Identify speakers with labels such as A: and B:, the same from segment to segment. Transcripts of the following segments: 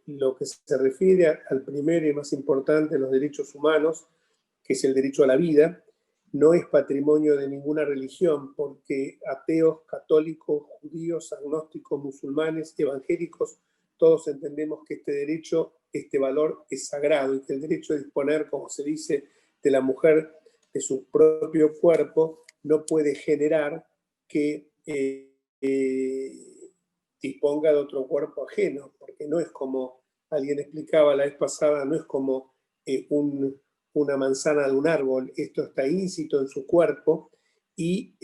A: lo que se refiere al primero y más importante de los derechos humanos, que es el derecho a la vida, no es patrimonio de ninguna religión, porque ateos, católicos, judíos, agnósticos, musulmanes, evangélicos, todos entendemos que este derecho, este valor es sagrado y que el derecho a disponer, como se dice, de la mujer, de su propio cuerpo, no puede generar que disponga de otro cuerpo ajeno, porque no es como alguien explicaba la vez pasada, no es como una manzana de un árbol, esto está íncito en su cuerpo y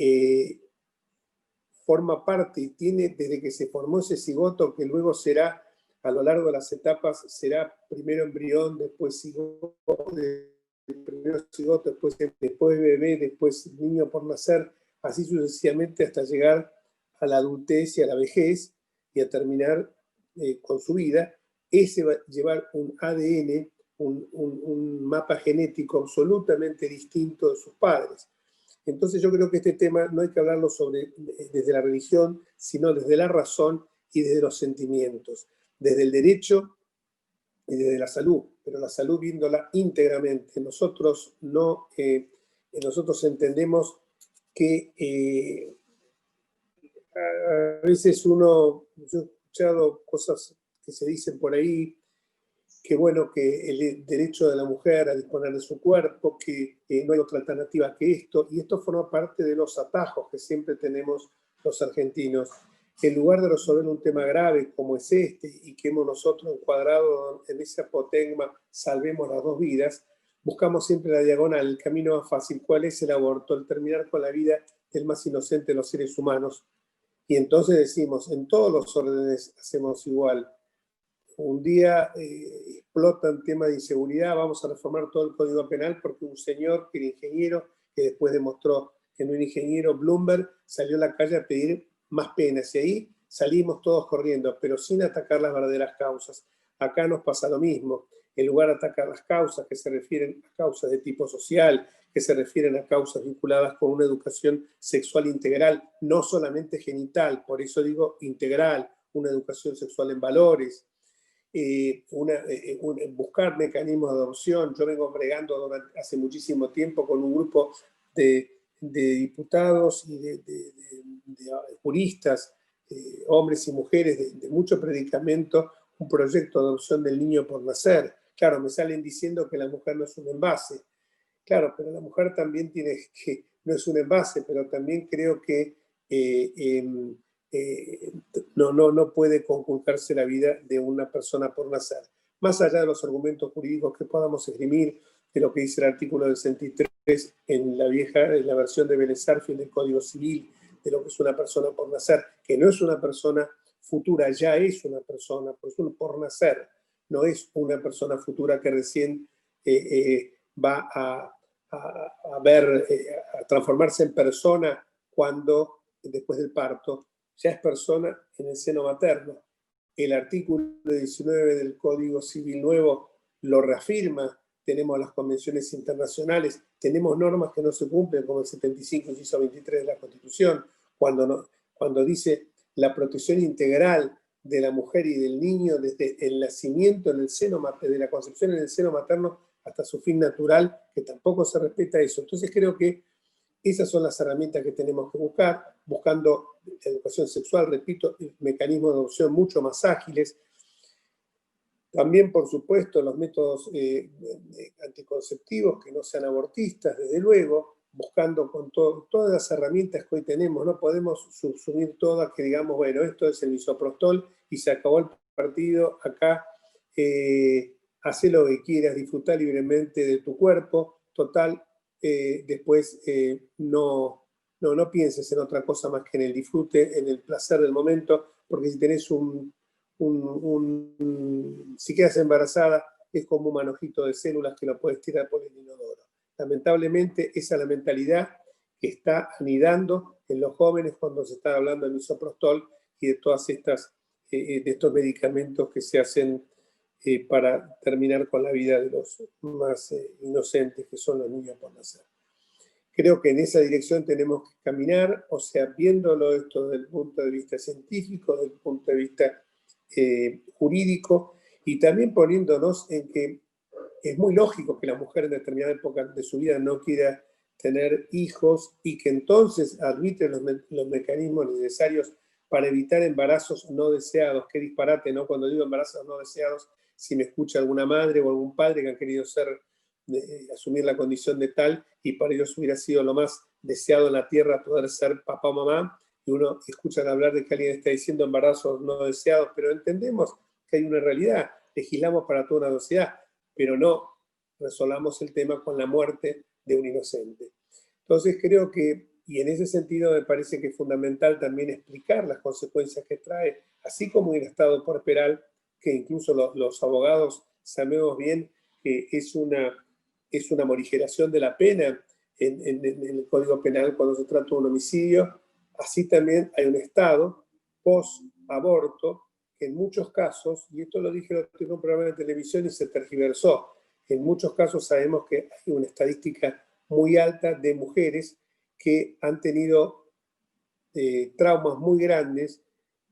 A: forma parte y tiene desde que se formó ese cigoto que luego será a lo largo de las etapas, será primero embrión, después cigoto, primero cigoto, después bebé, después niño por nacer, así sucesivamente hasta llegar a la adultez y a la vejez y a terminar con su vida. Ese va a llevar un ADN, un mapa genético absolutamente distinto de sus padres. Entonces yo creo que este tema no hay que hablarlo desde la religión, sino desde la razón y desde los sentimientos, desde el derecho y desde la salud, pero la salud viéndola íntegramente. Nosotros entendemos que a veces yo he escuchado cosas que se dicen por ahí, que bueno, que el derecho de la mujer a disponer de su cuerpo, que no hay otra alternativa que esto, y esto forma parte de los atajos que siempre tenemos los argentinos. En lugar de resolver un tema grave como es este, y que hemos nosotros encuadrado en ese apotegma, salvemos las dos vidas, buscamos siempre la diagonal, el camino más fácil. ¿Cuál es el aborto? El terminar con la vida del más inocente de los seres humanos. Y entonces decimos, en todos los órdenes hacemos igual. Un día explota el tema de inseguridad, vamos a reformar todo el Código Penal porque un señor que era ingeniero, que después demostró que no era ingeniero, Bloomberg, salió a la calle a pedir más penas y ahí salimos todos corriendo, pero sin atacar las verdaderas causas. Acá nos pasa lo mismo. En lugar de atacar las causas que se refieren a causas de tipo social, que se refieren a causas vinculadas con una educación sexual integral, no solamente genital, por eso digo integral, una educación sexual en valores, buscar mecanismos de adopción. Yo vengo bregando hace muchísimo tiempo con un grupo de diputados y de juristas, hombres y mujeres de mucho predicamento, un proyecto de adopción del niño por nacer. Claro, me salen diciendo que la mujer no es un envase. Claro, pero la mujer también no es un envase, pero también creo que no puede conculcarse la vida de una persona por nacer. Más allá de los argumentos jurídicos que podamos esgrimir, de lo que dice el artículo del 63 en la versión de Vélez Sarsfield del Código Civil, de lo que es una persona por nacer, que no es una persona futura, ya es una persona, pues por nacer, no es una persona futura que recién va a transformarse en persona cuando, después del parto, ya es persona en el seno materno. El artículo 19 del Código Civil Nuevo lo reafirma. Tenemos las convenciones internacionales, tenemos normas que no se cumplen, como el 75, inciso 23 de la Constitución, cuando dice la protección integral de la mujer y del niño desde el nacimiento en el seno, de la concepción en el seno materno hasta su fin natural, que tampoco se respeta eso. Entonces creo que esas son las herramientas que tenemos que buscar, buscando educación sexual, repito, mecanismos de adopción mucho más ágiles. También, por supuesto, los métodos anticonceptivos que no sean abortistas, desde luego, buscando con todas las herramientas que hoy tenemos. No podemos subsumir todas, que digamos, bueno, esto es el misoprostol y se acabó el partido, acá haz lo que quieras, disfrutar libremente de tu cuerpo, total, después no pienses en otra cosa más que en el disfrute, en el placer del momento, porque si tenés si quedas embarazada, es como un manojito de células que lo puedes tirar por el inodoro. Lamentablemente, esa es la mentalidad que está anidando en los jóvenes cuando se está hablando del misoprostol y de todas estas, de estos medicamentos que se hacen para terminar con la vida de los más inocentes, que son los niños por nacer. Creo que en esa dirección tenemos que caminar, o sea, viéndolo esto desde el punto de vista científico, desde el punto de vista jurídico, y también poniéndonos en que es muy lógico que la mujer en determinada época de su vida no quiera tener hijos y que entonces arbitre los mecanismos necesarios para evitar embarazos no deseados. Qué disparate, ¿no? Cuando digo embarazos no deseados, si me escucha alguna madre o algún padre que han querido asumir la condición de tal, y para ellos hubiera sido lo más deseado en la tierra poder ser papá o mamá, y uno escucha hablar de que alguien está diciendo embarazos no deseados, pero entendemos que hay una realidad, legislamos para toda una sociedad, pero no resolvamos el tema con la muerte de un inocente. Entonces creo que, y en ese sentido me parece que es fundamental también explicar las consecuencias que trae, así como en el estado corporal, que incluso los abogados sabemos bien que es una morigeración de la pena en el Código Penal cuando se trata de un homicidio. Así también hay un estado post-aborto que en muchos casos, y esto lo dije en un programa de televisión y se tergiversó, en muchos casos sabemos que hay una estadística muy alta de mujeres que han tenido traumas muy grandes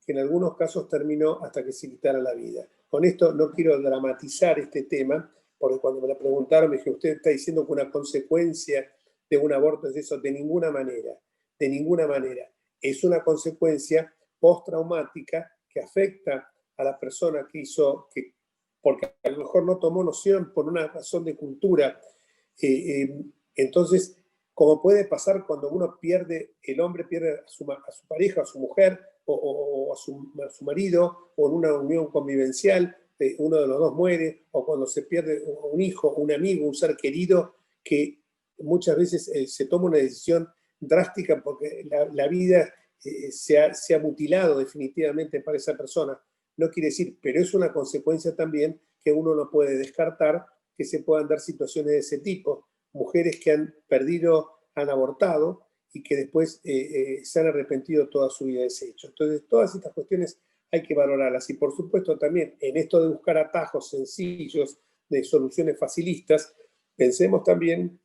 A: que en algunos casos terminó hasta que se quitara la vida. Con esto no quiero dramatizar este tema, porque cuando me lo preguntaron me dije, usted está diciendo que una consecuencia de un aborto es eso, de ninguna manera, de ninguna manera. Es una consecuencia postraumática que afecta a la persona que hizo, porque a lo mejor no tomó noción por una razón de cultura. Entonces, como puede pasar cuando uno el hombre pierde a su pareja, a su mujer, o a su marido, o en una unión convivencial, uno de los dos muere, o cuando se pierde un hijo, un amigo, un ser querido, que muchas veces se toma una decisión drástica porque la vida se ha mutilado definitivamente para esa persona. No quiere decir, pero es una consecuencia también que uno no puede descartar que se puedan dar situaciones de ese tipo. Mujeres que han perdido, han abortado y que después se han arrepentido toda su vida de ese hecho. Entonces, todas estas cuestiones hay que valorarlas. Y por supuesto también en esto de buscar atajos sencillos, de soluciones facilistas, pensemos también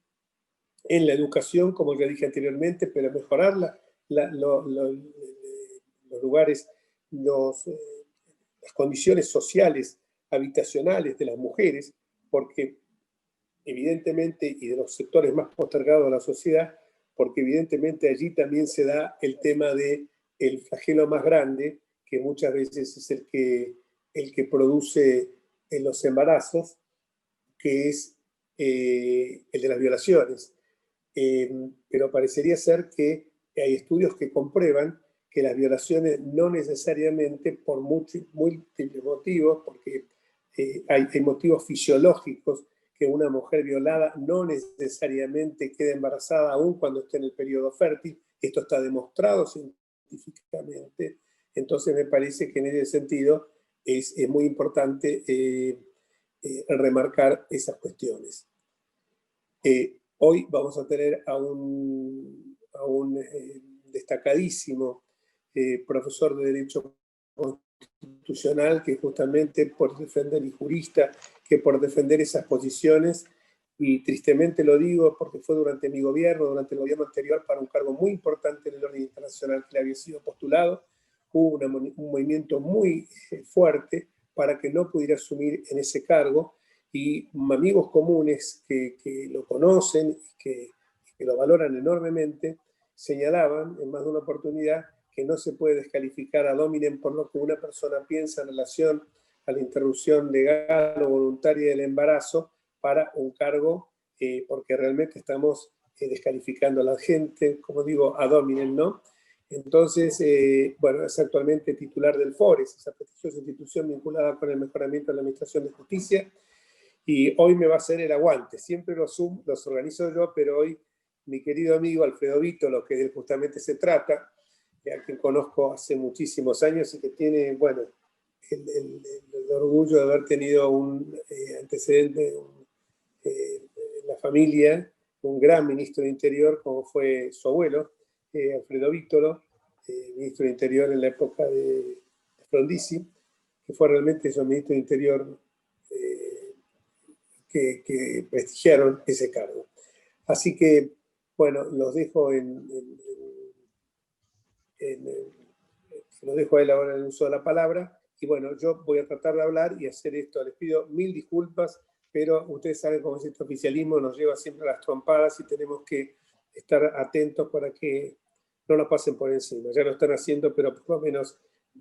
A: en la educación, como ya dije anteriormente, pero mejorar los lugares, las condiciones sociales, habitacionales de las mujeres, porque evidentemente, y de los sectores más postergados de la sociedad, porque evidentemente allí también se da el tema del flagelo más grande, que muchas veces es el que produce los embarazos, que es el de las violaciones. Pero parecería ser que hay estudios que comprueban que las violaciones no necesariamente por múltiples motivos, porque hay motivos fisiológicos, que una mujer violada no necesariamente queda embarazada aún cuando esté en el periodo fértil. Esto está demostrado científicamente. Entonces me parece que en ese sentido es muy importante remarcar esas cuestiones. Hoy vamos a tener a un destacadísimo profesor de Derecho Constitucional que justamente por defender, y jurista, que por defender esas posiciones, y tristemente lo digo porque fue durante mi gobierno, durante el gobierno anterior, para un cargo muy importante en el orden internacional que le había sido postulado, hubo un movimiento muy fuerte para que no pudiera asumir en ese cargo, y amigos comunes que lo conocen y que lo valoran enormemente, señalaban en más de una oportunidad que no se puede descalificar ad hominem por lo que una persona piensa en relación a la interrupción legal o voluntaria del embarazo para un cargo, porque realmente estamos descalificando a la gente, como digo, ad hominem, ¿no? Entonces, bueno, es actualmente titular del FORES, esa prestigiosa institución vinculada con el mejoramiento de la administración de justicia, y hoy me va a hacer el aguante. Siempre los organizo yo, pero hoy mi querido amigo Alfredo Vítolo, que de él justamente se trata, a quien conozco hace muchísimos años y que tiene, bueno, el orgullo de haber tenido un antecedente en la familia, un gran ministro de Interior, como fue su abuelo, Alfredo Vítolo, ministro de Interior en la época de Frondizi, que fue realmente su ministro de Interior que prestigiaron ese cargo. Así que, bueno, los dejo los dejo a él ahora en el uso de la palabra, Y bueno, yo voy a tratar de hablar y hacer esto. Les pido 1000 disculpas, pero ustedes saben cómo es este oficialismo, nos lleva siempre a las trompadas y tenemos que estar atentos para que no nos pasen por encima. Ya lo están haciendo, pero por lo menos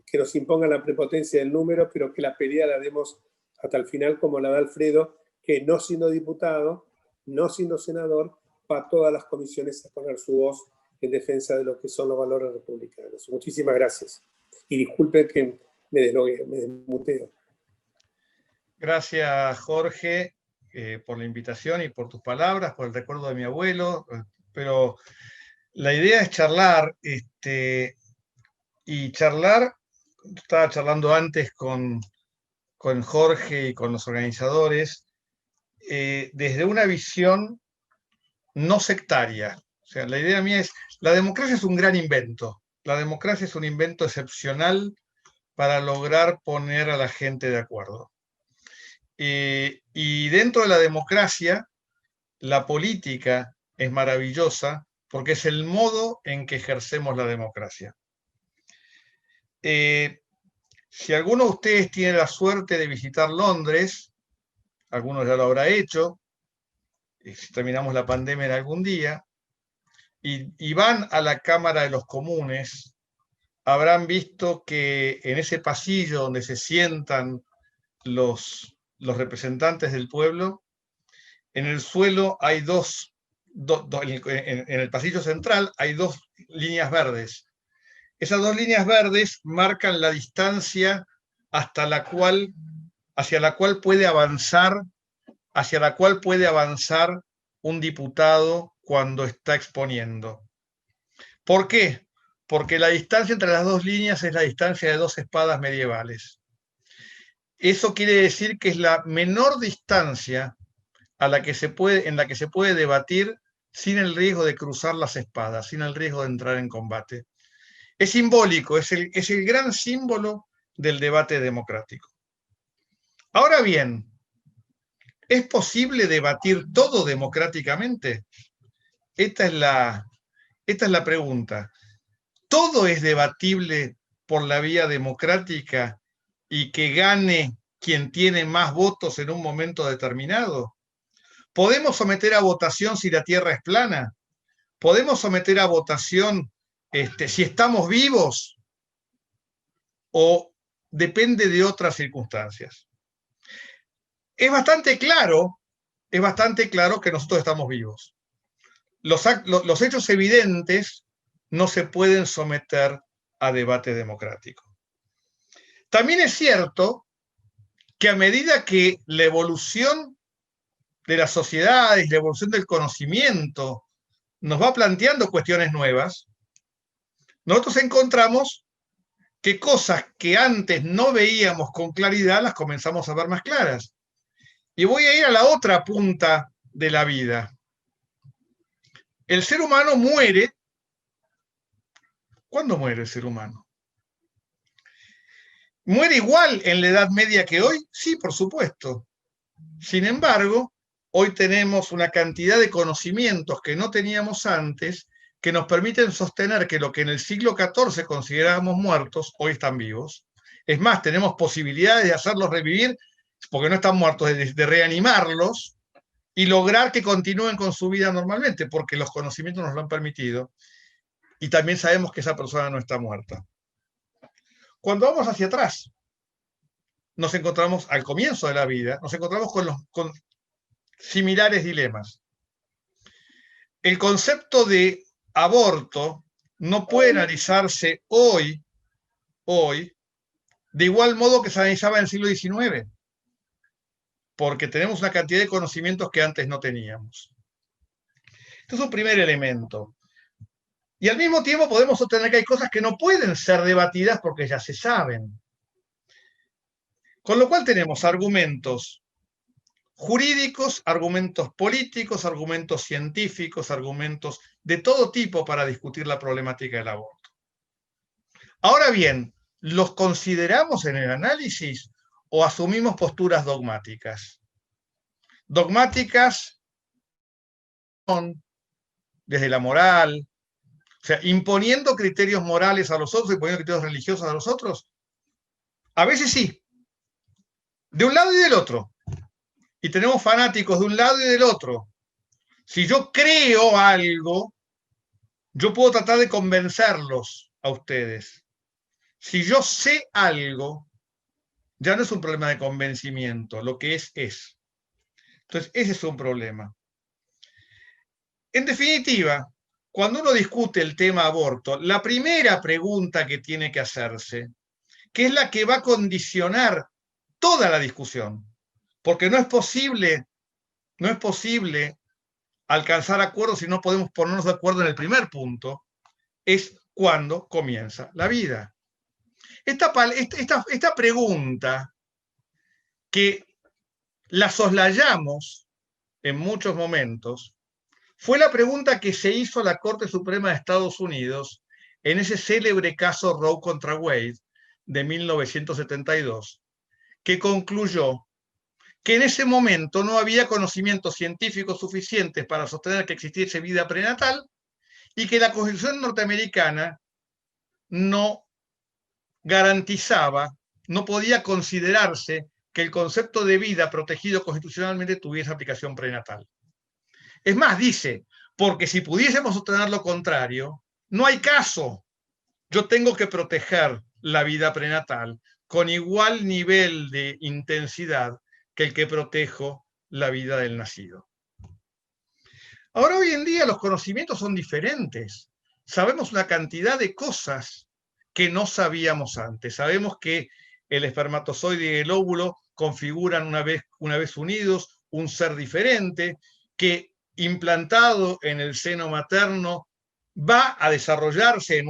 A: que nos impongan la prepotencia del número, pero que la pelea la demos hasta el final, como la da Alfredo, que no siendo diputado, no siendo senador, va a todas las comisiones a poner su voz en defensa de lo que son los valores republicanos. Muchísimas gracias. Y disculpen que me desmuteo.
B: Gracias, Jorge, por la invitación y por tus palabras, por el recuerdo de mi abuelo, pero la idea es charlar, y charlar, estaba charlando antes con Jorge y con los organizadores, desde una visión no sectaria. O sea, la idea mía es, la democracia es un gran invento, la democracia es un invento excepcional para lograr poner a la gente de acuerdo. Y dentro de la democracia, la política es maravillosa porque es el modo en que ejercemos la democracia. Si alguno de ustedes tiene la suerte de visitar Londres, algunos ya lo habrá hecho, si terminamos la pandemia en algún día, y van a la Cámara de los Comunes, habrán visto que en ese pasillo donde se sientan los representantes del pueblo, en el suelo hay en el pasillo central hay 2 líneas verdes. Esas 2 líneas verdes marcan la distancia hacia la cual puede avanzar un diputado cuando está exponiendo. ¿Por qué? Porque la distancia entre las 2 líneas es la distancia de 2 espadas medievales. Eso quiere decir que es la menor distancia en la que se puede debatir sin el riesgo de cruzar las espadas, sin el riesgo de entrar en combate. Es simbólico, es el gran símbolo del debate democrático. Ahora bien, ¿es posible debatir todo democráticamente? Esta es la pregunta. ¿Todo es debatible por la vía democrática y que gane quien tiene más votos en un momento determinado? ¿Podemos someter a votación si la Tierra es plana? ¿Podemos someter a votación si estamos vivos? ¿O depende de otras circunstancias? Es bastante claro que nosotros estamos vivos. Los hechos evidentes no se pueden someter a debate democrático. También es cierto que a medida que la evolución de las sociedades, la evolución del conocimiento nos va planteando cuestiones nuevas, nosotros encontramos que cosas que antes no veíamos con claridad las comenzamos a ver más claras. Y voy a ir a la otra punta de la vida. El ser humano muere. ¿Cuándo muere el ser humano? ¿Muere igual en la Edad Media que hoy? Sí, por supuesto. Sin embargo, hoy tenemos una cantidad de conocimientos que no teníamos antes que nos permiten sostener que lo que en el siglo XIV considerábamos muertos, hoy están vivos. Es más, tenemos posibilidades de hacerlos revivir, porque no están muertos, de reanimarlos y lograr que continúen con su vida normalmente, porque los conocimientos nos lo han permitido. Y también sabemos que esa persona no está muerta. Cuando vamos hacia atrás, nos encontramos al comienzo de la vida, nos encontramos con similares dilemas. El concepto de aborto no puede analizarse hoy, de igual modo que se analizaba en el siglo XIX, porque tenemos una cantidad de conocimientos que antes no teníamos. Este es un primer elemento. Y al mismo tiempo podemos sostener que hay cosas que no pueden ser debatidas porque ya se saben. Con lo cual tenemos argumentos jurídicos, argumentos políticos, argumentos científicos, argumentos de todo tipo para discutir la problemática del aborto. Ahora bien, ¿los consideramos en el análisis o asumimos posturas dogmáticas? Dogmáticas desde la moral, o sea, imponiendo criterios morales a los otros, imponiendo criterios religiosos a los otros. A veces sí, de un lado y del otro. Y tenemos fanáticos de un lado y del otro. Si yo creo algo, yo puedo tratar de convencerlos a ustedes. Si yo sé algo, ya no es un problema de convencimiento, lo que es. Entonces, ese es un problema. En definitiva, cuando uno discute el tema aborto, la primera pregunta que tiene que hacerse, que es la que va a condicionar toda la discusión, porque no es posible alcanzar acuerdos si no podemos ponernos de acuerdo en el primer punto, es cuándo comienza la vida. Esta pregunta, que la soslayamos en muchos momentos, fue la pregunta que se hizo a la Corte Suprema de Estados Unidos en ese célebre caso Roe contra Wade de 1972, que concluyó que en ese momento no había conocimientos científicos suficientes para sostener que existiese vida prenatal y que la Constitución norteamericana no garantizaba, no podía considerarse que el concepto de vida protegido constitucionalmente tuviese aplicación prenatal. Es más, dice, porque si pudiésemos sostener lo contrario, no hay caso. Yo tengo que proteger la vida prenatal con igual nivel de intensidad que el que protejo la vida del nacido. Ahora, hoy en día los conocimientos son diferentes. Sabemos una cantidad de cosas que no sabíamos antes. Sabemos que el espermatozoide y el óvulo configuran una vez unidos un ser diferente, que implantado en el seno materno va a desarrollarse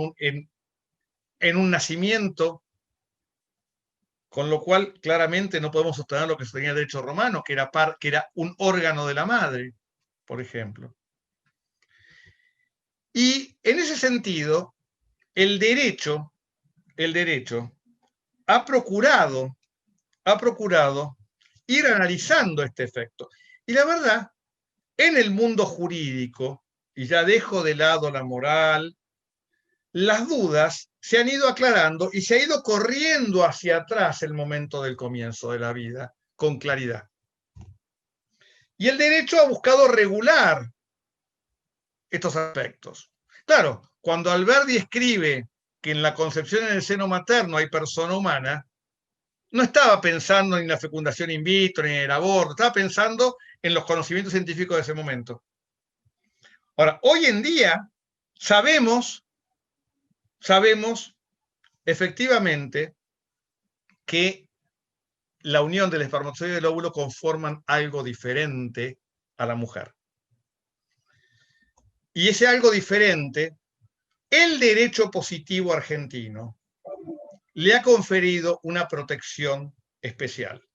B: en un nacimiento, con lo cual claramente no podemos sostener lo que sostenía el derecho romano, que era un órgano de la madre, por ejemplo. Y en ese sentido, el derecho ha procurado ir analizando este efecto. Y la verdad, en el mundo jurídico, y ya dejo de lado la moral, las dudas se han ido aclarando y se ha ido corriendo hacia atrás el momento del comienzo de la vida con claridad. Y el derecho ha buscado regular estos aspectos. Claro, cuando Alberdi escribe que en la concepción en el seno materno hay persona humana, no estaba pensando en la fecundación in vitro, ni en el aborto, estaba pensando en los conocimientos científicos de ese momento. Ahora, hoy en día sabemos efectivamente que la unión del espermatozoide y del óvulo conforman algo diferente a la mujer. Y ese algo diferente, el derecho positivo argentino le ha conferido una protección especial.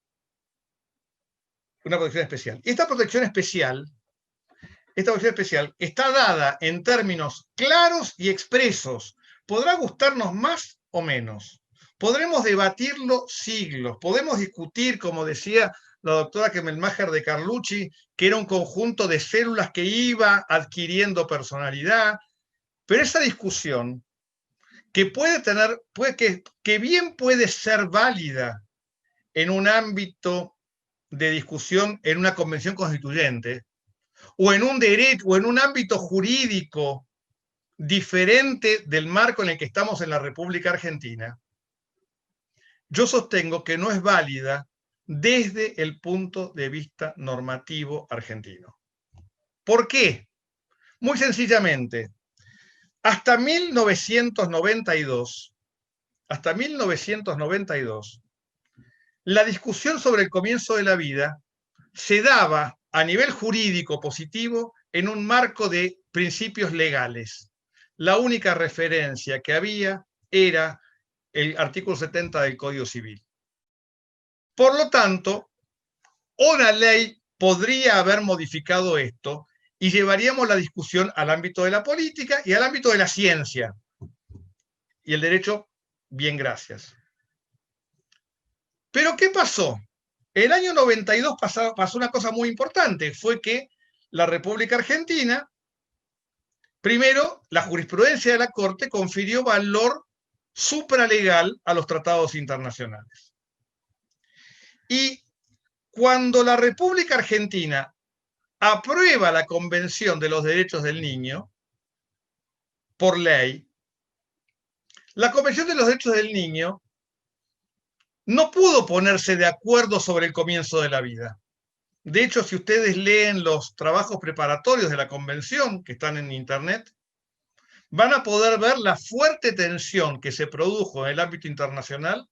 B: Una protección especial. Y esta protección especial está dada en términos claros y expresos. Podrá gustarnos más o menos. Podremos debatirlo siglos. Podemos discutir, como decía la doctora Kemmelmacher de Carlucci, que era un conjunto de células que iba adquiriendo personalidad. Pero esa discusión, que que bien puede ser válida en un ámbito de discusión en una convención constituyente, o en un ámbito jurídico diferente del marco en el que estamos en la República Argentina, yo sostengo que no es válida desde el punto de vista normativo argentino. ¿Por qué? Muy sencillamente, hasta 1992, la discusión sobre el comienzo de la vida se daba a nivel jurídico positivo en un marco de principios legales. La única referencia que había era el artículo 70 del Código Civil. Por lo tanto, una ley podría haber modificado esto y llevaríamos la discusión al ámbito de la política y al ámbito de la ciencia. Y el derecho, bien, gracias. Pero ¿qué pasó? El año 92 pasó una cosa muy importante, fue que la República Argentina, primero, la jurisprudencia de la Corte confirió valor supralegal a los tratados internacionales. Y cuando la República Argentina aprueba la Convención de los Derechos del Niño, por ley, la Convención de los Derechos del Niño no pudo ponerse de acuerdo sobre el comienzo de la vida. De hecho, si ustedes leen los trabajos preparatorios de la Convención, que están en Internet, van a poder ver la fuerte tensión que se produjo en el ámbito internacional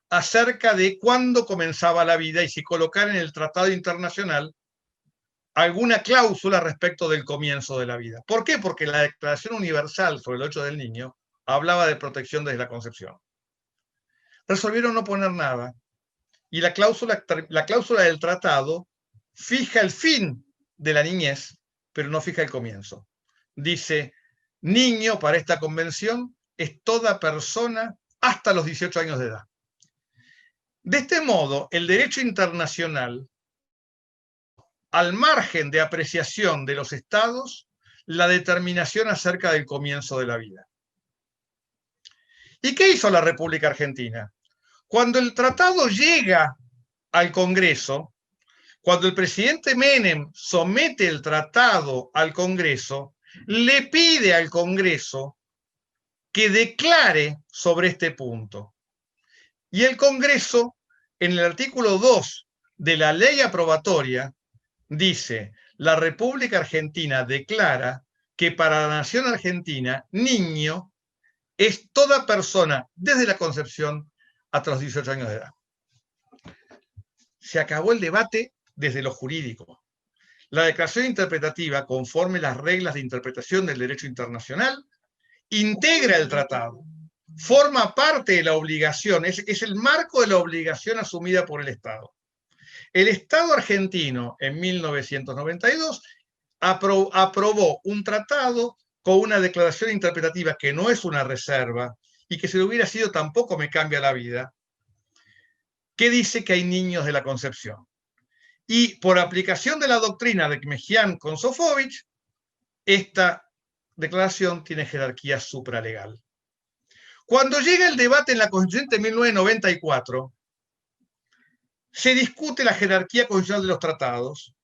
B: acerca de cuándo comenzaba la vida y si colocar en el Tratado Internacional alguna cláusula respecto del comienzo de la vida. ¿Por qué? Porque la Declaración Universal sobre los Derechos del Niño hablaba de protección desde la concepción. Resolvieron no poner nada y la cláusula del tratado fija el fin de la niñez, pero no fija el comienzo. Dice, niño para esta convención es toda persona hasta los 18 años de edad. De este modo, el derecho internacional, al margen de apreciación de los estados, la determinación acerca del comienzo de la vida. ¿Y qué hizo la República Argentina? Cuando el tratado llega al Congreso, cuando el presidente Menem somete el tratado al Congreso, le pide al Congreso que declare sobre este punto. Y el Congreso, en el artículo 2 de la ley aprobatoria, dice, la República Argentina declara que para la nación argentina, niño es toda persona desde la concepción hasta los 18 años de edad. Se acabó el debate desde lo jurídico. La declaración interpretativa, conforme las reglas de interpretación del derecho internacional, integra el tratado, forma parte de la obligación, es el marco de la obligación asumida por el Estado. El Estado argentino, en 1992, aprobó un tratado con una declaración interpretativa que no es una reserva y que si lo hubiera sido tampoco me cambia la vida, que dice que hay niños de la concepción. Y por aplicación de la doctrina de Kmejian con Sofovich, esta declaración tiene jerarquía supralegal. Cuando llega el debate en la Constitución de 1994, se discute la jerarquía constitucional de los tratados,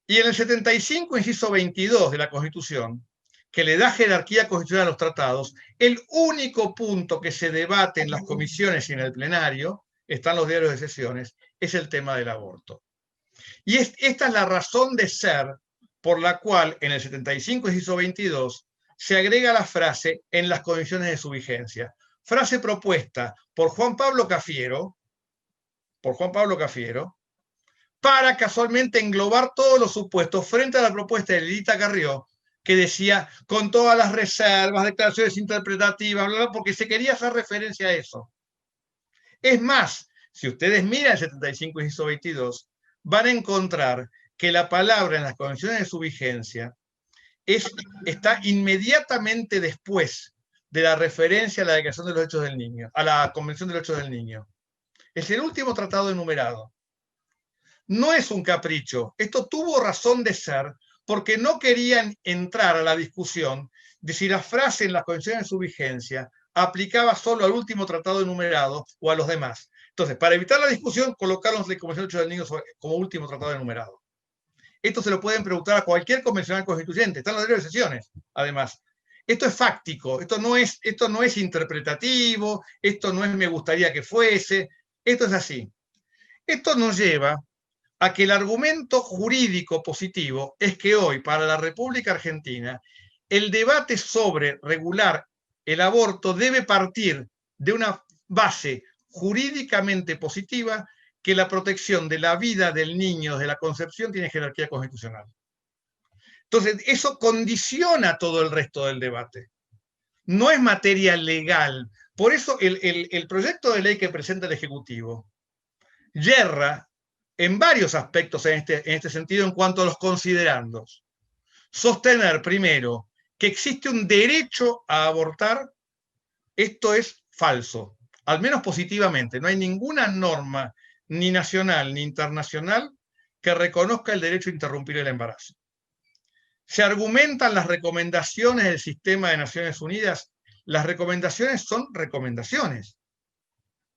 B: y en el 75, inciso 22 de la Constitución, que le da jerarquía constitucional a los tratados, el único punto que se debate en las comisiones y en el plenario, están los diarios de sesiones, es el tema del aborto. Y esta es la razón de ser por la cual en el 75, inciso 22, se agrega la frase en las condiciones de su vigencia. Frase propuesta por Juan Pablo Cafiero, para casualmente englobar todos los supuestos frente a la propuesta de Lilita Carrió, que decía con todas las reservas, declaraciones interpretativas, bla, bla, porque se quería hacer referencia a eso. Es más, si ustedes miran el 75, inciso 22, van a encontrar que la palabra en las condiciones de su vigencia está inmediatamente después de la referencia a la Declaración de los Derechos del Niño, a la Convención de los Derechos del Niño. Es el último tratado enumerado. No es un capricho. Esto tuvo razón de ser porque no querían entrar a la discusión de si la frase en las condiciones de su vigencia aplicaba solo al último tratado enumerado o a los demás. Entonces, para evitar la discusión, colocaron la Convención de los Derechos del Niño como último tratado enumerado. Esto se lo pueden preguntar a cualquier convencional constituyente. Están los diarios de sesiones, además. Esto es fáctico, esto no es interpretativo, esto no es me gustaría que fuese, esto es así. Esto nos lleva a que el argumento jurídico positivo es que hoy, para la República Argentina, el debate sobre regular el aborto debe partir de una base jurídicamente positiva, que la protección de la vida del niño desde la concepción tiene jerarquía constitucional. Entonces, eso condiciona todo el resto del debate. No es materia legal. Por eso el proyecto de ley que presenta el Ejecutivo yerra en varios aspectos en este sentido en cuanto a los considerandos. Sostener, primero, que existe un derecho a abortar, esto es falso, al menos positivamente. No hay ninguna norma, ni nacional ni internacional, que reconozca el derecho a interrumpir el embarazo. Se argumentan las recomendaciones del sistema de Naciones Unidas, las recomendaciones son recomendaciones.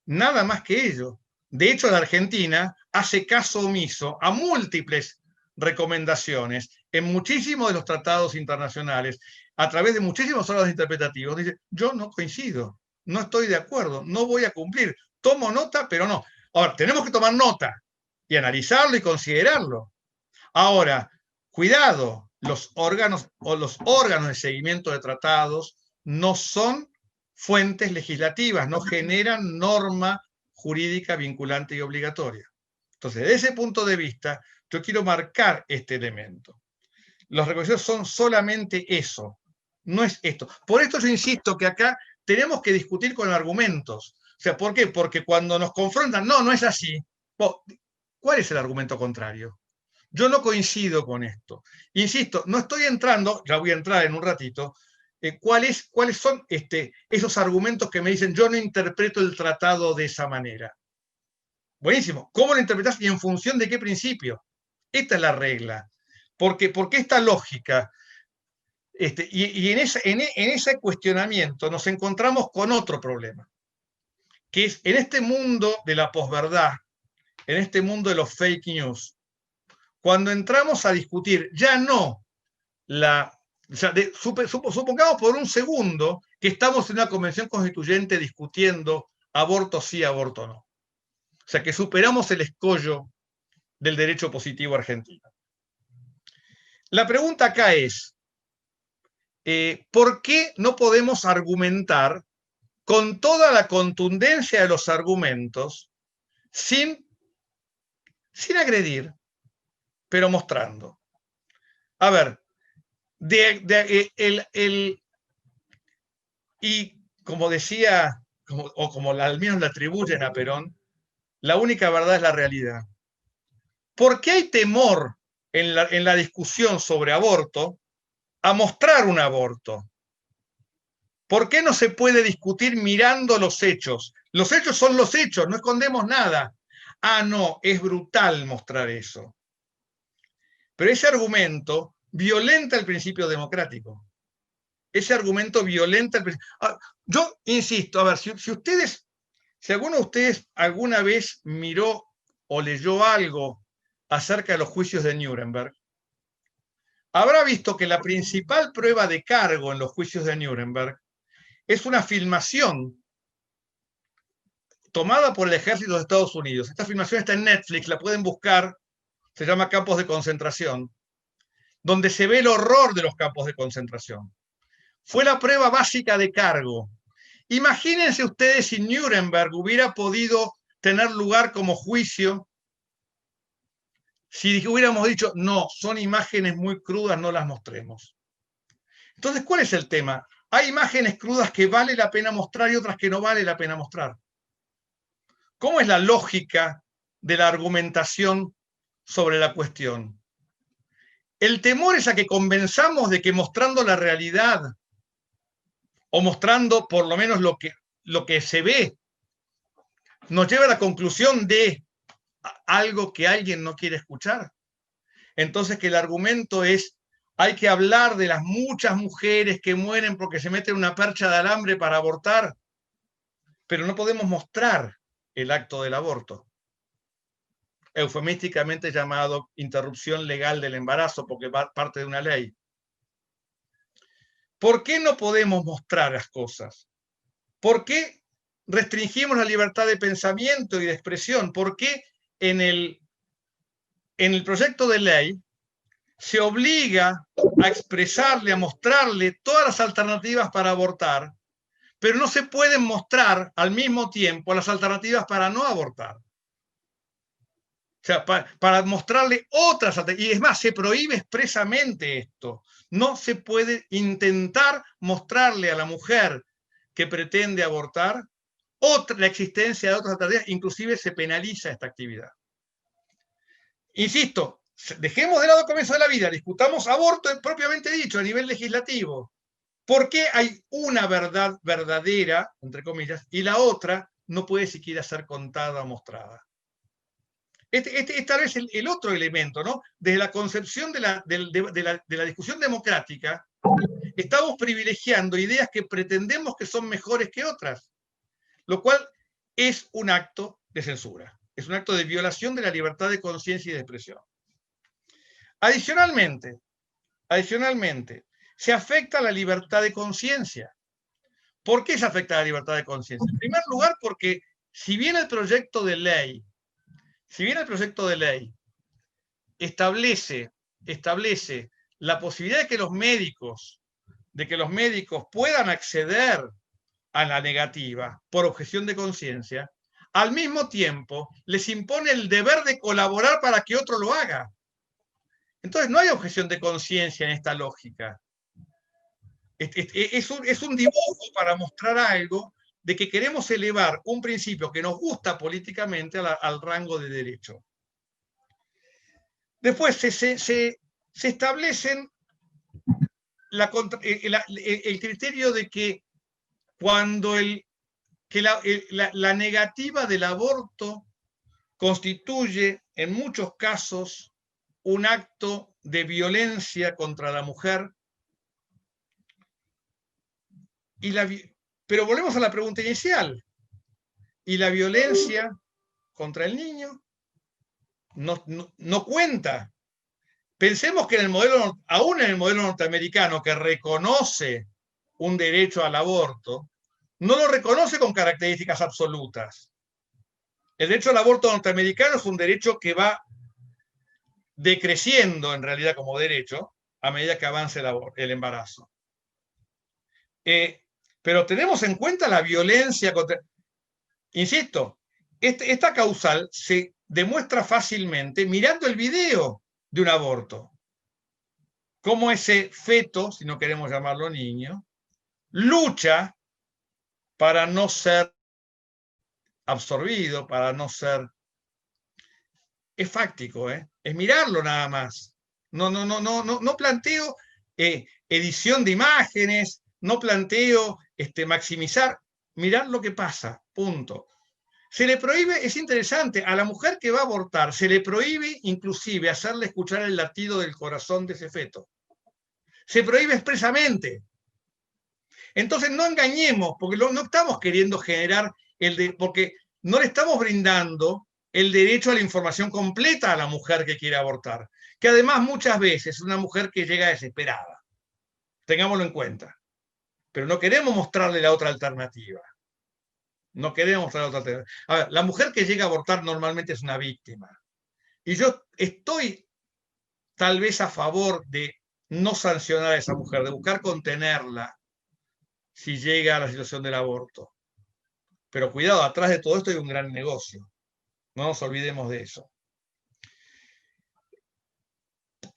B: Nada más que ello. De hecho, la Argentina hace caso omiso a múltiples recomendaciones en muchísimos de los tratados internacionales, a través de muchísimos órganos interpretativos. Dice, yo no coincido, no estoy de acuerdo, no voy a cumplir. Tomo nota, pero no. Ahora, tenemos que tomar nota y analizarlo y considerarlo. Ahora, cuidado, los órganos de seguimiento de tratados no son fuentes legislativas, no generan norma jurídica vinculante y obligatoria. Entonces, desde ese punto de vista, yo quiero marcar este elemento. Los reconocidos son solamente eso, no es esto. Por esto yo insisto que acá tenemos que discutir con argumentos. O sea, ¿por qué? Porque cuando nos confrontan, no es así. ¿Cuál es el argumento contrario? Yo no coincido con esto. Insisto, no estoy entrando, ya voy a entrar en un ratito, cuáles son esos argumentos que me dicen yo no interpreto el tratado de esa manera. Buenísimo. ¿Cómo lo interpretas y en función de qué principio? Esta es la regla. Porque esta lógica, y en ese cuestionamiento nos encontramos con otro problema, que es en este mundo de la posverdad, en este mundo de los fake news, cuando entramos a discutir ya no supongamos por un segundo que estamos en una convención constituyente discutiendo aborto sí, aborto no. O sea, que superamos el escollo del derecho positivo argentino. La pregunta acá es, ¿por qué no podemos argumentar con toda la contundencia de los argumentos sin agredir, pero mostrando? A ver, y como decía, como al menos le atribuyen a Perón, la única verdad es la realidad. ¿Por qué hay temor en la discusión sobre aborto a mostrar un aborto? ¿Por qué no se puede discutir mirando los hechos? Los hechos son los hechos, no escondemos nada. Ah, no, es brutal mostrar eso. Pero ese argumento violenta el principio democrático. Ese argumento violenta el principio. Yo insisto, a ver, si alguno de ustedes alguna vez miró o leyó algo acerca de los juicios de Nuremberg, habrá visto que la principal prueba de cargo en los juicios de Nuremberg es una filmación tomada por el ejército de Estados Unidos. Esta filmación está en Netflix, la pueden buscar, se llama Campos de Concentración, donde se ve el horror de los campos de concentración. Fue la prueba básica de cargo. Imagínense ustedes si Nuremberg hubiera podido tener lugar como juicio, si hubiéramos dicho, no, son imágenes muy crudas, no las mostremos. Entonces, ¿cuál es el tema? Hay imágenes crudas que vale la pena mostrar y otras que no vale la pena mostrar. ¿Cómo es la lógica de la argumentación sobre la cuestión? El temor es a que convenzamos de que mostrando la realidad o mostrando por lo menos lo que se ve nos lleva a la conclusión de algo que alguien no quiere escuchar. Entonces que el argumento es, hay que hablar de las muchas mujeres que mueren porque se meten una percha de alambre para abortar, pero no podemos mostrar el acto del aborto, eufemísticamente llamado interrupción legal del embarazo, porque va parte de una ley. ¿Por qué no podemos mostrar las cosas? ¿Por qué restringimos la libertad de pensamiento y de expresión? ¿Por qué en el proyecto de ley se obliga a expresarle, a mostrarle todas las alternativas para abortar, pero no se pueden mostrar al mismo tiempo las alternativas para no abortar? O sea, para mostrarle otras alternativas. Y es más, se prohíbe expresamente esto. No se puede intentar mostrarle a la mujer que pretende abortar la existencia de otras alternativas, inclusive se penaliza esta actividad. Insisto, dejemos de lado el comienzo de la vida, discutamos aborto propiamente dicho a nivel legislativo. ¿Por qué hay una verdad verdadera, entre comillas, y la otra no puede siquiera ser contada o mostrada? Este tal vez el otro elemento, ¿no? Desde la concepción de la discusión democrática, estamos privilegiando ideas que pretendemos que son mejores que otras, lo cual es un acto de censura, es un acto de violación de la libertad de conciencia y de expresión. Adicionalmente, se afecta la libertad de conciencia. ¿Por qué se afecta la libertad de conciencia? En primer lugar, porque si bien el proyecto de ley establece la posibilidad de que los médicos puedan acceder a la negativa por objeción de conciencia, al mismo tiempo les impone el deber de colaborar para que otro lo haga. Entonces no hay objeción de conciencia en esta lógica. Es un dibujo para mostrar algo de que queremos elevar un principio que nos gusta políticamente al rango de derecho. Después se establecen el criterio de que cuando la negativa del aborto constituye en muchos casos un acto de violencia contra la mujer. Pero volvemos a la pregunta inicial. ¿Y la violencia contra el niño? No cuenta. Pensemos que aún en el modelo norteamericano, que reconoce un derecho al aborto, no lo reconoce con características absolutas. El derecho al aborto norteamericano es un derecho que va decreciendo en realidad como derecho a medida que avance el embarazo. Pero tenemos en cuenta la violencia contra... Insisto, esta causal se demuestra fácilmente mirando el video de un aborto. Cómo ese feto, si no queremos llamarlo niño, lucha para no ser absorbido, para no ser... Es fáctico, es mirarlo nada más. No planteo edición de imágenes, no planteo maximizar, mirar lo que pasa, punto. Se le prohíbe, es interesante, a la mujer que va a abortar, se le prohíbe inclusive hacerle escuchar el latido del corazón de ese feto. Se prohíbe expresamente. Entonces no engañemos, porque no estamos queriendo generar porque no le estamos brindando el derecho a la información completa a la mujer que quiere abortar, que además muchas veces es una mujer que llega desesperada. Tengámoslo en cuenta. Pero no queremos mostrarle la otra alternativa. No queremos mostrar la otra alternativa. A ver, la mujer que llega a abortar normalmente es una víctima. Y yo estoy tal vez a favor de no sancionar a esa mujer, de buscar contenerla si llega a la situación del aborto. Pero cuidado, atrás de todo esto hay un gran negocio. No nos olvidemos de eso.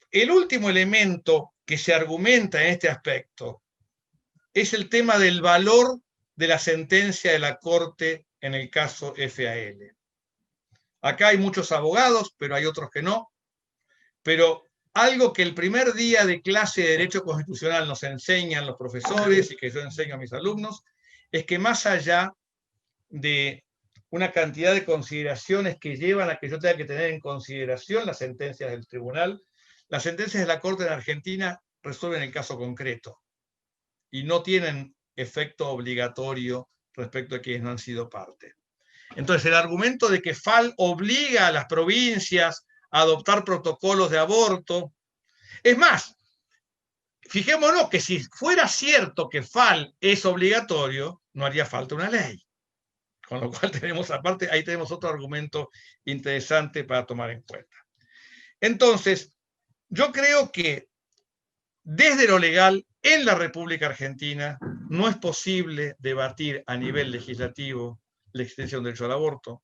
B: El último elemento que se argumenta en este aspecto es el tema del valor de la sentencia de la Corte en el caso FAL. Acá hay muchos abogados, pero hay otros que no. Pero algo que el primer día de clase de Derecho Constitucional nos enseñan los profesores y que yo enseño a mis alumnos, es que más allá de una cantidad de consideraciones que llevan a que yo tenga que tener en consideración las sentencias del tribunal, las sentencias de la Corte en Argentina resuelven el caso concreto y no tienen efecto obligatorio respecto a quienes no han sido parte. Entonces, el argumento de que FAL obliga a las provincias a adoptar protocolos de aborto. Es más, fijémonos que si fuera cierto que FAL es obligatorio, no haría falta una ley. Con lo cual tenemos, aparte, ahí tenemos otro argumento interesante para tomar en cuenta. Entonces, yo creo que desde lo legal, en la República Argentina, no es posible debatir a nivel legislativo la extensión del derecho al aborto.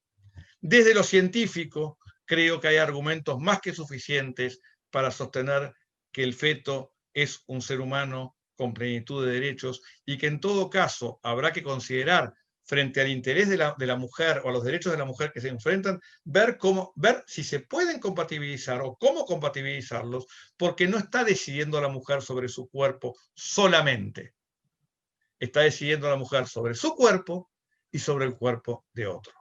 B: Desde lo científico, creo que hay argumentos más que suficientes para sostener que el feto es un ser humano con plenitud de derechos y que en todo caso habrá que considerar frente al interés de la mujer o a los derechos de la mujer que se enfrentan, ver si se pueden compatibilizar o cómo compatibilizarlos, porque no está decidiendo la mujer sobre su cuerpo solamente. Está decidiendo la mujer sobre su cuerpo y sobre el cuerpo de otro.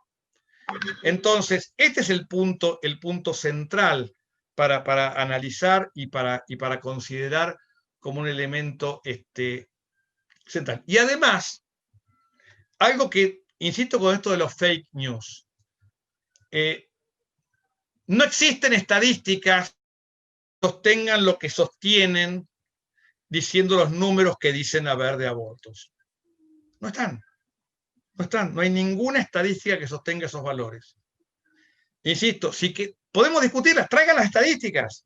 B: Entonces, este es el punto central para analizar y para considerar como un elemento central. Y además, algo que, insisto con esto de los fake news, no existen estadísticas que sostengan lo que sostienen diciendo los números que dicen haber de abortos. No están. No están. No hay ninguna estadística que sostenga esos valores. Insisto, sí que podemos discutirlas, traigan las estadísticas,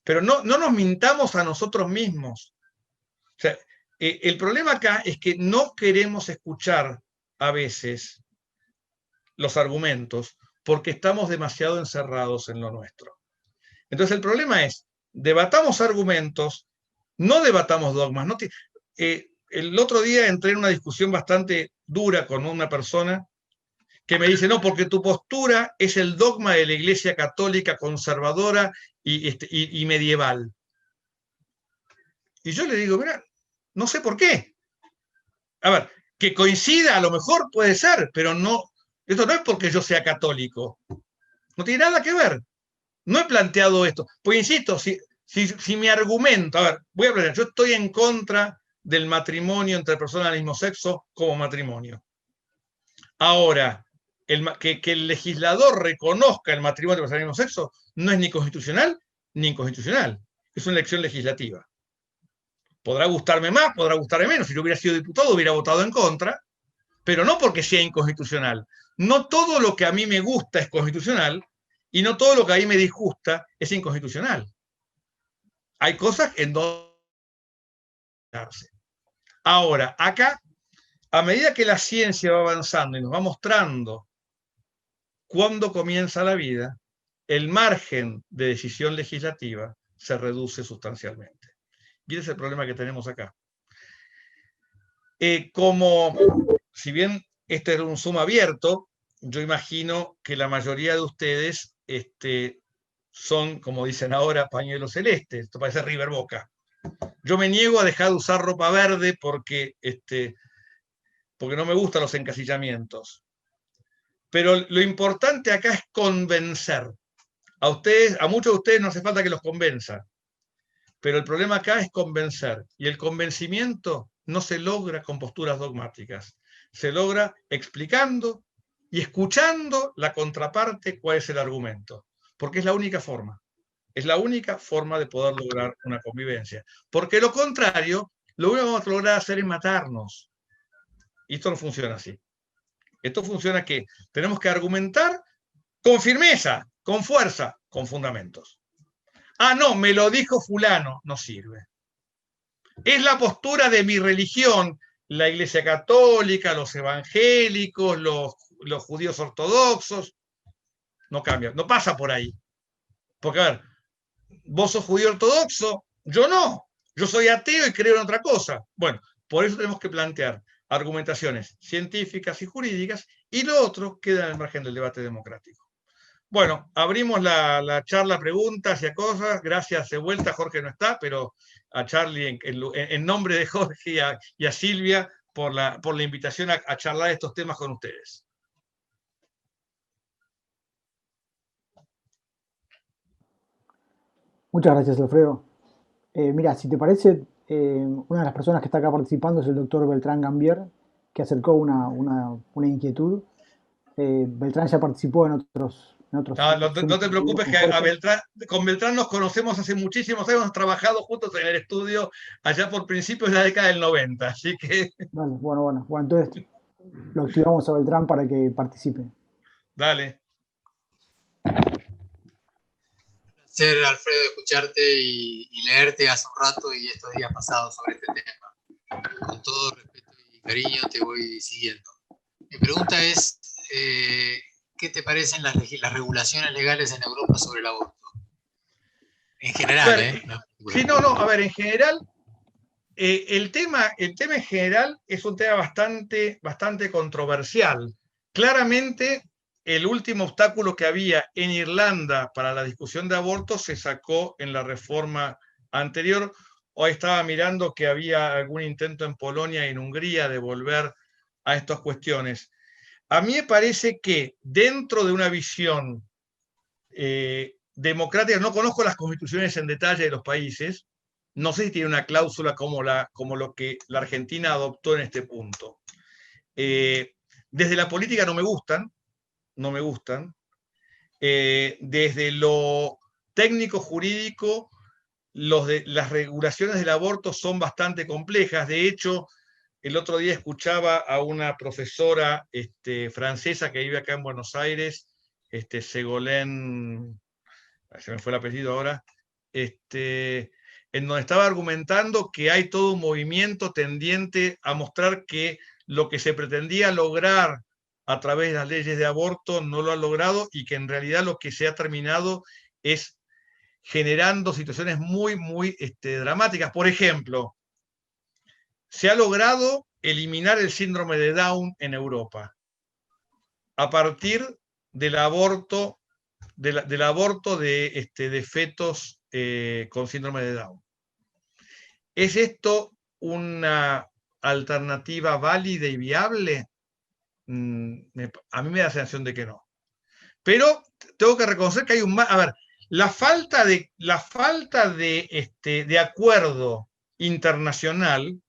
B: pero no nos mintamos a nosotros mismos. O sea, el problema acá es que no queremos escuchar a veces los argumentos porque estamos demasiado encerrados en lo nuestro. Entonces el problema es, debatamos argumentos, no debatamos dogmas. El otro día entré en una discusión bastante dura con una persona que me dice, no, porque tu postura es el dogma de la Iglesia Católica conservadora y medieval. Y yo le digo, mira, no sé por qué. A ver, que coincida a lo mejor puede ser, pero no, esto no es porque yo sea católico. No tiene nada que ver. No he planteado esto. Pues insisto, si mi argumento, a ver, voy a plantear, yo estoy en contra del matrimonio entre personas del mismo sexo como matrimonio. Ahora, que el legislador reconozca el matrimonio entre personas del mismo sexo no es ni constitucional ni inconstitucional. Es una elección legislativa. Podrá gustarme más, podrá gustarme menos. Si yo hubiera sido diputado, hubiera votado en contra, pero no porque sea inconstitucional. No todo lo que a mí me gusta es constitucional y no todo lo que a mí me disgusta es inconstitucional. Hay cosas en donde... Ahora, acá, a medida que la ciencia va avanzando y nos va mostrando cuándo comienza la vida, el margen de decisión legislativa se reduce sustancialmente. Y ese es el problema que tenemos acá. Si bien este es un Zoom abierto, yo imagino que la mayoría de ustedes son, como dicen ahora, pañuelos celestes. Esto parece River Boca. Yo me niego a dejar de usar ropa verde porque no me gustan los encasillamientos. Pero lo importante acá es convencer. A muchos de ustedes no hace falta que los convenza. Pero el problema acá es convencer. Y el convencimiento no se logra con posturas dogmáticas. Se logra explicando y escuchando la contraparte cuál es el argumento. Porque es la única forma. Es la única forma de poder lograr una convivencia. Porque lo contrario, lo único que vamos a lograr hacer es matarnos. Y esto no funciona así. Esto funciona que tenemos que argumentar con firmeza, con fuerza, con fundamentos. Ah, no, me lo dijo fulano, no sirve. Es la postura de mi religión, la Iglesia Católica, los evangélicos, los judíos ortodoxos. No cambia, no pasa por ahí. Porque, a ver, vos sos judío ortodoxo, yo no. Yo soy ateo y creo en otra cosa. Bueno, por eso tenemos que plantear argumentaciones científicas y jurídicas, y lo otro queda en el margen del debate democrático. Bueno, abrimos la charla, preguntas y a cosas. Gracias de vuelta, Jorge no está, pero a Charlie en nombre de Jorge y a Silvia por la invitación a charlar estos temas con ustedes.
C: Muchas gracias, Alfredo. Mira, si te parece, una de las personas que está acá participando es el doctor Beltrán Gambier, que acercó una inquietud. Beltrán ya participó en otros
B: no te preocupes, que con Beltrán nos conocemos hace muchísimos años, hemos trabajado juntos en el estudio allá por principios de la década del 90, así que...
C: Vale, bueno, entonces lo activamos a Beltrán para que participe.
B: Dale.
D: Placer, Alfredo, escucharte y leerte hace un rato y estos días pasados sobre este tema. Con todo respeto y cariño te voy siguiendo. Mi pregunta es, ¿qué te parecen las regulaciones legales en Europa sobre el aborto? En general,
B: Sí, a ver, en general, el tema en general es un tema bastante controversial. Claramente, el último obstáculo que había en Irlanda para la discusión de aborto se sacó en la reforma anterior. Hoy estaba mirando que había algún intento en Polonia y en Hungría de volver a estas cuestiones. A mí me parece que dentro de una visión democrática, no conozco las constituciones en detalle de los países, no sé si tiene una cláusula como lo que la Argentina adoptó en este punto. Desde la política no me gustan. Desde lo técnico jurídico, las regulaciones del aborto son bastante complejas. De hecho, el otro día escuchaba a una profesora francesa que vive acá en Buenos Aires, Ségolène, se me fue el apellido ahora, en donde estaba argumentando que hay todo un movimiento tendiente a mostrar que lo que se pretendía lograr a través de las leyes de aborto no lo han logrado, y que en realidad lo que se ha terminado es generando situaciones muy, muy dramáticas. Por ejemplo, se ha logrado eliminar el síndrome de Down en Europa a partir del aborto de fetos con síndrome de Down. ¿Es esto una alternativa válida y viable? A mí me da la sensación de que no. Pero tengo que reconocer que hay un... A ver, la falta de acuerdo internacional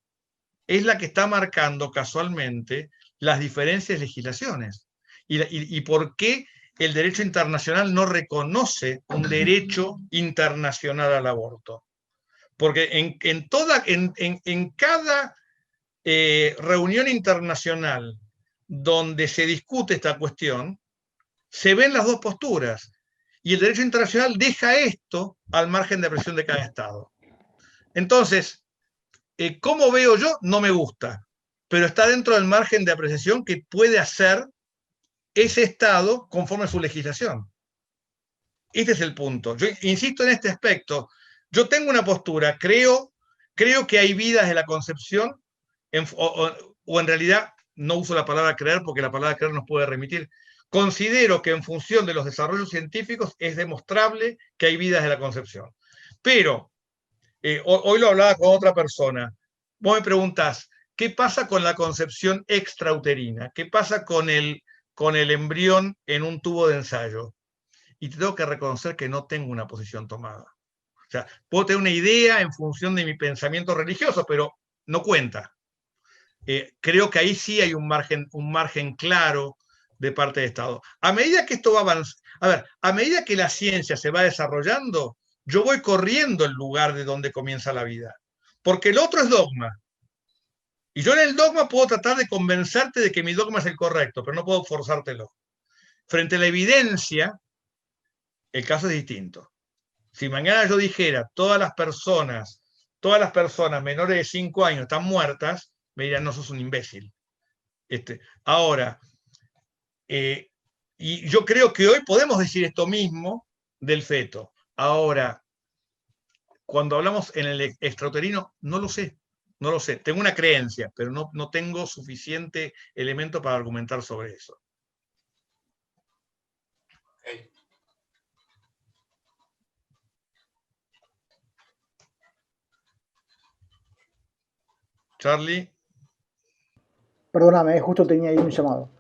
B: es la que está marcando casualmente las diferentes legislaciones. Y por qué el derecho internacional no reconoce un derecho internacional al aborto. Porque en cada reunión internacional donde se discute esta cuestión, se ven las dos posturas. Y el derecho internacional deja esto al margen de apreciación de cada Estado. Entonces, ¿cómo veo yo? No me gusta, pero está dentro del margen de apreciación que puede hacer ese Estado conforme a su legislación. Este es el punto. Yo insisto en este aspecto. Yo tengo una postura, creo que hay vidas de la concepción, o en realidad no uso la palabra creer porque la palabra creer nos puede remitir. Considero que en función de los desarrollos científicos es demostrable que hay vidas de la concepción. Pero, hoy lo hablaba con otra persona, vos me preguntás, ¿qué pasa con la concepción extrauterina? ¿Qué pasa con el embrión en un tubo de ensayo? Y te tengo que reconocer que no tengo una posición tomada. O sea, puedo tener una idea en función de mi pensamiento religioso, pero no cuenta. Creo que ahí sí hay un margen claro de parte del Estado. A medida que esto va avanzando, a medida que la ciencia se va desarrollando, yo voy corriendo el lugar de donde comienza la vida. Porque el otro es dogma. Y yo en el dogma puedo tratar de convencerte de que mi dogma es el correcto, pero no puedo forzártelo. Frente a la evidencia, el caso es distinto. Si mañana yo dijera todas las personas menores de 5 años están muertas, me dirán, no, sos un imbécil. Ahora, y yo creo que hoy podemos decir esto mismo del feto. Ahora, cuando hablamos en el extrauterino, no lo sé. Tengo una creencia, pero no tengo suficiente elemento para argumentar sobre eso.
D: Okay.
B: Charlie.
C: Perdóname, justo tenía ahí un llamado.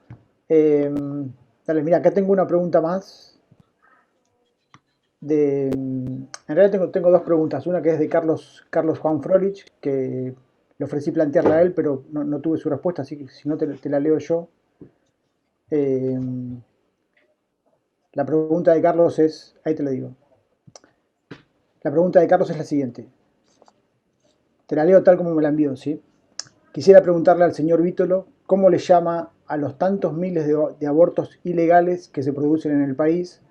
C: Dale, mira, acá tengo una pregunta más. En realidad tengo dos preguntas. Una que es de Carlos Juan Frolich, que le ofrecí plantearla a él, pero no tuve su respuesta, así que si no te la leo yo. La pregunta de Carlos es, ahí te lo digo. La pregunta de Carlos es la siguiente. Te la leo tal como me la envió, ¿sí? Quisiera preguntarle al señor Vítolo cómo le llama a los tantos miles de abortos ilegales que se producen en el país,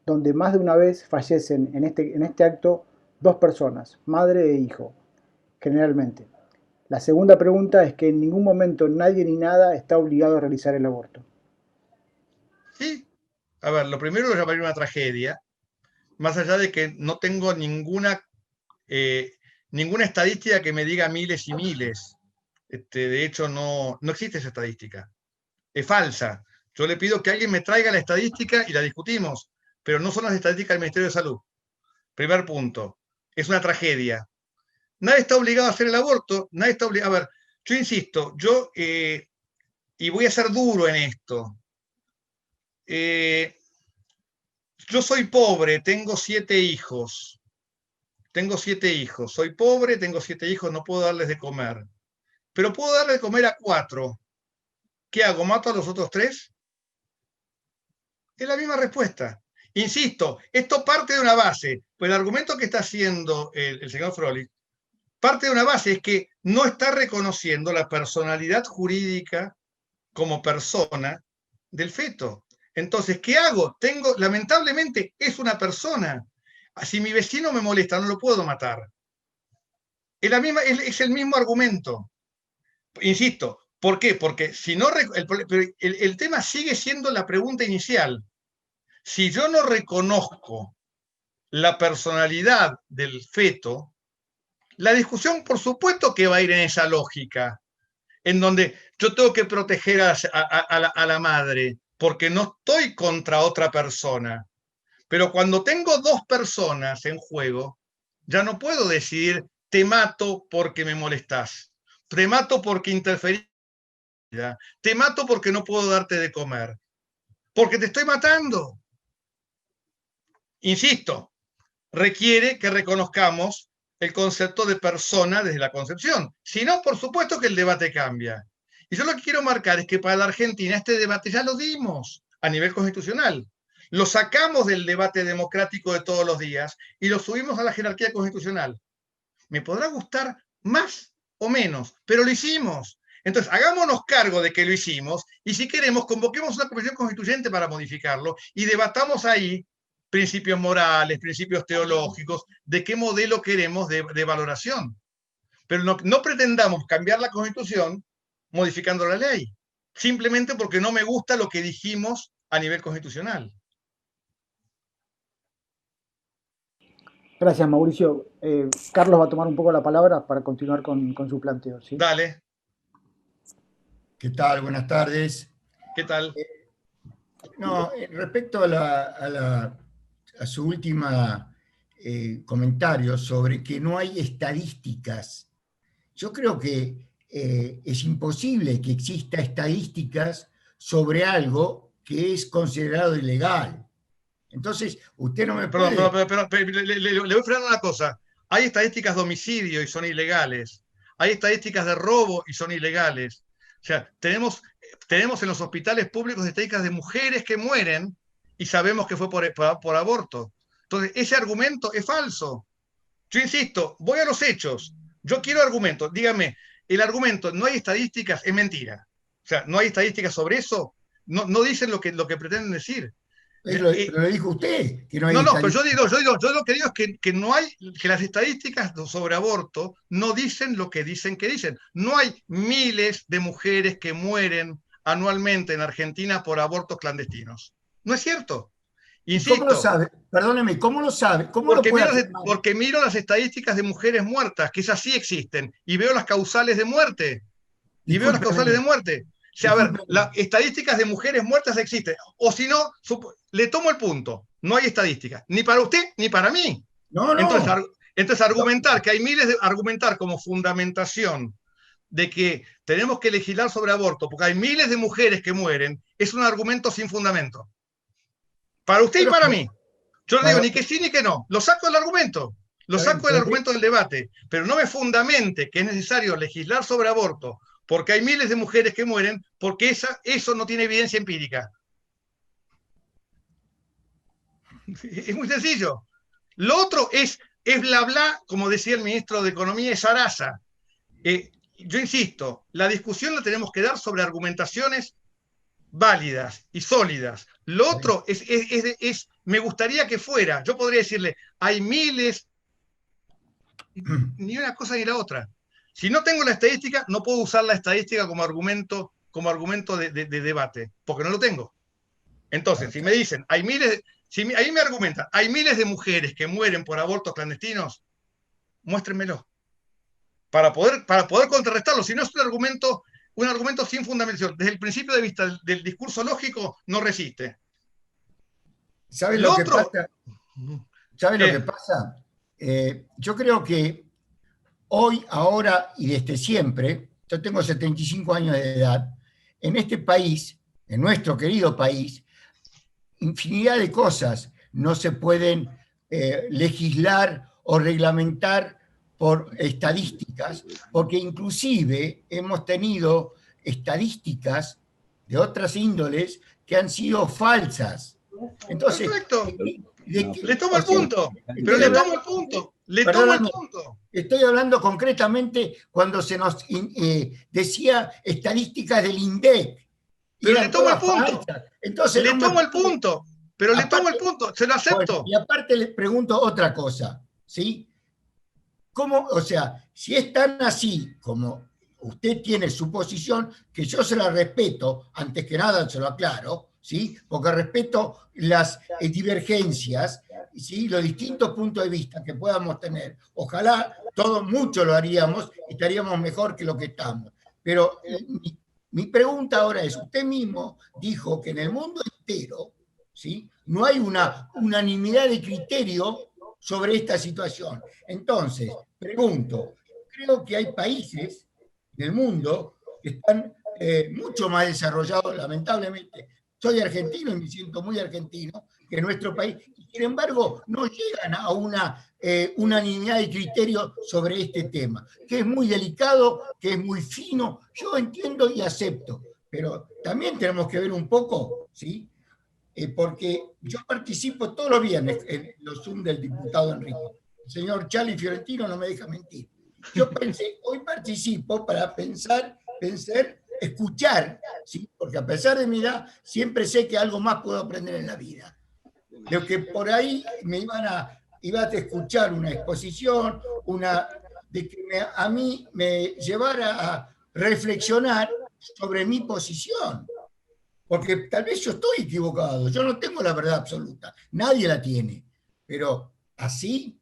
C: donde más de una vez fallecen en este acto 2 personas, madre e hijo, generalmente. La segunda pregunta es que en ningún momento nadie ni nada está obligado a realizar el aborto.
B: Sí. A ver, lo primero lo llamaría una tragedia, más allá de que no tengo ninguna estadística que me diga miles y miles. De hecho, no existe esa estadística. Es falsa. Yo le pido que alguien me traiga la estadística y la discutimos, pero no son las estadísticas del Ministerio de Salud. Primer punto. Es una tragedia. Nadie está obligado a hacer el aborto. Nadie está obligado. A ver, yo insisto, y voy a ser duro en esto. Yo soy pobre, tengo 7 hijos. tengo 7 hijos, soy pobre, tengo 7 hijos, no puedo darles de comer. Pero puedo darle de comer a 4. ¿Qué hago? ¿Mato a los otros 3? Es la misma respuesta. Insisto, esto parte de una base, pues el argumento que está haciendo el señor Froelich parte de una base, es que no está reconociendo la personalidad jurídica como persona del feto. Entonces, ¿qué hago? Lamentablemente, es una persona. Si mi vecino me molesta, no lo puedo matar. Es el mismo argumento. Insisto, ¿por qué? Porque si no, el tema sigue siendo la pregunta inicial. Si yo no reconozco la personalidad del feto, la discusión, por supuesto que va a ir en esa lógica, en donde yo tengo que proteger a la madre, porque no estoy contra otra persona. Pero cuando tengo 2 personas en juego, ya no puedo decidir, te mato porque me molestás, te mato porque interferís, te mato porque no puedo darte de comer, porque te estoy matando. Insisto, requiere que reconozcamos el concepto de persona desde la concepción. Si no, por supuesto que el debate cambia. Y yo lo que quiero marcar es que para la Argentina este debate ya lo dimos a nivel constitucional. Lo sacamos del debate democrático de todos los días y lo subimos a la jerarquía constitucional. Me podrá gustar más o menos, pero lo hicimos. Entonces, hagámonos cargo de que lo hicimos y si queremos, convoquemos una comisión constituyente para modificarlo y debatamos ahí principios morales, principios teológicos, de qué modelo queremos de valoración. Pero no pretendamos cambiar la Constitución modificando la ley, simplemente porque no me gusta lo que dijimos a nivel constitucional.
C: Gracias, Mauricio. Carlos va a tomar un poco la palabra para continuar con su planteo, ¿sí?
B: Dale.
E: ¿Qué tal? Buenas tardes.
B: ¿Qué tal?
E: No, respecto a su última comentario sobre que no hay estadísticas, yo creo que es imposible que exista estadísticas sobre algo que es considerado ilegal. Entonces, usted no me puede...
B: Pero le voy a frenar una cosa. Hay estadísticas de homicidio y son ilegales. Hay estadísticas de robo y son ilegales. O sea, tenemos en los hospitales públicos estadísticas de mujeres que mueren y sabemos que fue por aborto. Entonces, ese argumento es falso. Yo insisto, voy a los hechos. Yo quiero argumentos. Dígame, el argumento, no hay estadísticas, es mentira. O sea, no hay estadísticas sobre eso. No dicen lo que pretenden decir.
E: Pero lo dijo usted, que no hay
B: No, pero
E: estadísticas.
B: yo lo que digo es que no hay, que las estadísticas sobre aborto no dicen lo que dicen que dicen. No hay miles de mujeres que mueren anualmente en Argentina por abortos clandestinos. No es cierto. Insisto.
E: ¿Cómo lo sabe? Perdóneme, ¿cómo lo sabe? ¿Cómo lo puede afirmar?
B: Porque miro las estadísticas de mujeres muertas, que esas sí existen, y veo las causales de muerte. O sea, a ver, las estadísticas de mujeres muertas existen. O si no, le tomo el punto. No hay estadísticas, ni para usted ni para mí.
E: No.
B: Entonces argumentar que hay argumentar como fundamentación de que tenemos que legislar sobre aborto porque hay miles de mujeres que mueren, es un argumento sin fundamento. Para usted y para mí. Yo no digo ni que sí ni que no. Lo saco del argumento. Lo saco del argumento del debate. Pero no me fundamente que es necesario legislar sobre aborto porque hay miles de mujeres que mueren, porque eso no tiene evidencia empírica. Es muy sencillo. Lo otro es bla bla, como decía el ministro de Economía, es zaraza. Yo insisto, la discusión la tenemos que dar sobre argumentaciones válidas y sólidas. Lo otro me gustaría que fuera, yo podría decirle, hay miles, ni una cosa ni la otra. Si no tengo la estadística, no puedo usar la estadística como argumento de debate, porque no lo tengo. Entonces, si me dicen, ahí me argumentan, hay miles de mujeres que mueren por abortos clandestinos, muéstrenmelo. Para poder contrarrestarlo. Si no es un argumento sin fundamentación. Desde el principio de vista del discurso lógico, no resiste.
E: ¿Sabe lo que pasa? ¿Sabe lo que pasa? Yo creo que hoy, ahora y desde siempre, yo tengo 75 años de edad, en este país, en nuestro querido país, infinidad de cosas no se pueden legislar o reglamentar por estadísticas, porque inclusive hemos tenido estadísticas de otras índoles que han sido falsas. Entonces,
B: Perfecto. Le tomo
E: o
B: el
E: sea,
B: punto, pero
E: estoy
B: le tomo
E: hablando-
B: el punto. Le tomo el
E: perdóname,
B: punto.
E: estoy hablando concretamente cuando se nos decía estadísticas del INDEC, y
B: Pero le
E: eran
B: tomo el
E: todas
B: punto.
E: falsas. Entonces
B: Le
E: no me
B: tomo el
E: puede-
B: punto. Pero le tomo el
E: aparte,
B: punto. Se lo
E: bueno,
B: acepto.
E: y aparte les pregunto otra cosa, ¿sí? ¿Cómo, o sea, si es tan así como usted tiene su posición, que yo se la respeto, antes que nada se lo aclaro, ¿sí? Porque respeto las divergencias, ¿sí? Los distintos puntos de vista que podamos tener. Ojalá todos mucho lo haríamos y estaríamos mejor que lo que estamos. Pero mi pregunta ahora es, usted mismo dijo que en el mundo entero, ¿sí? No hay una unanimidad de criterio sobre esta situación. Entonces, pregunto, creo que hay países del mundo que están mucho más desarrollados, lamentablemente. Soy argentino y me siento muy argentino, que nuestro país, y sin embargo, no llegan a una unanimidad de criterio sobre este tema, que es muy delicado, que es muy fino. Yo entiendo y acepto, pero también tenemos que ver un poco, ¿sí? Porque yo participo todos los viernes en los Zoom del diputado Enrique. El señor Charlie Fiorentino no me deja mentir. Yo pensé, hoy participo para pensar, escuchar, ¿sí? Porque a pesar de mi edad, siempre sé que algo más puedo aprender en la vida. Lo que por ahí iba a escuchar una exposición, de que a mí me llevara a reflexionar sobre mi posición. Porque tal vez yo estoy equivocado, yo no tengo la verdad absoluta, nadie la tiene, pero así,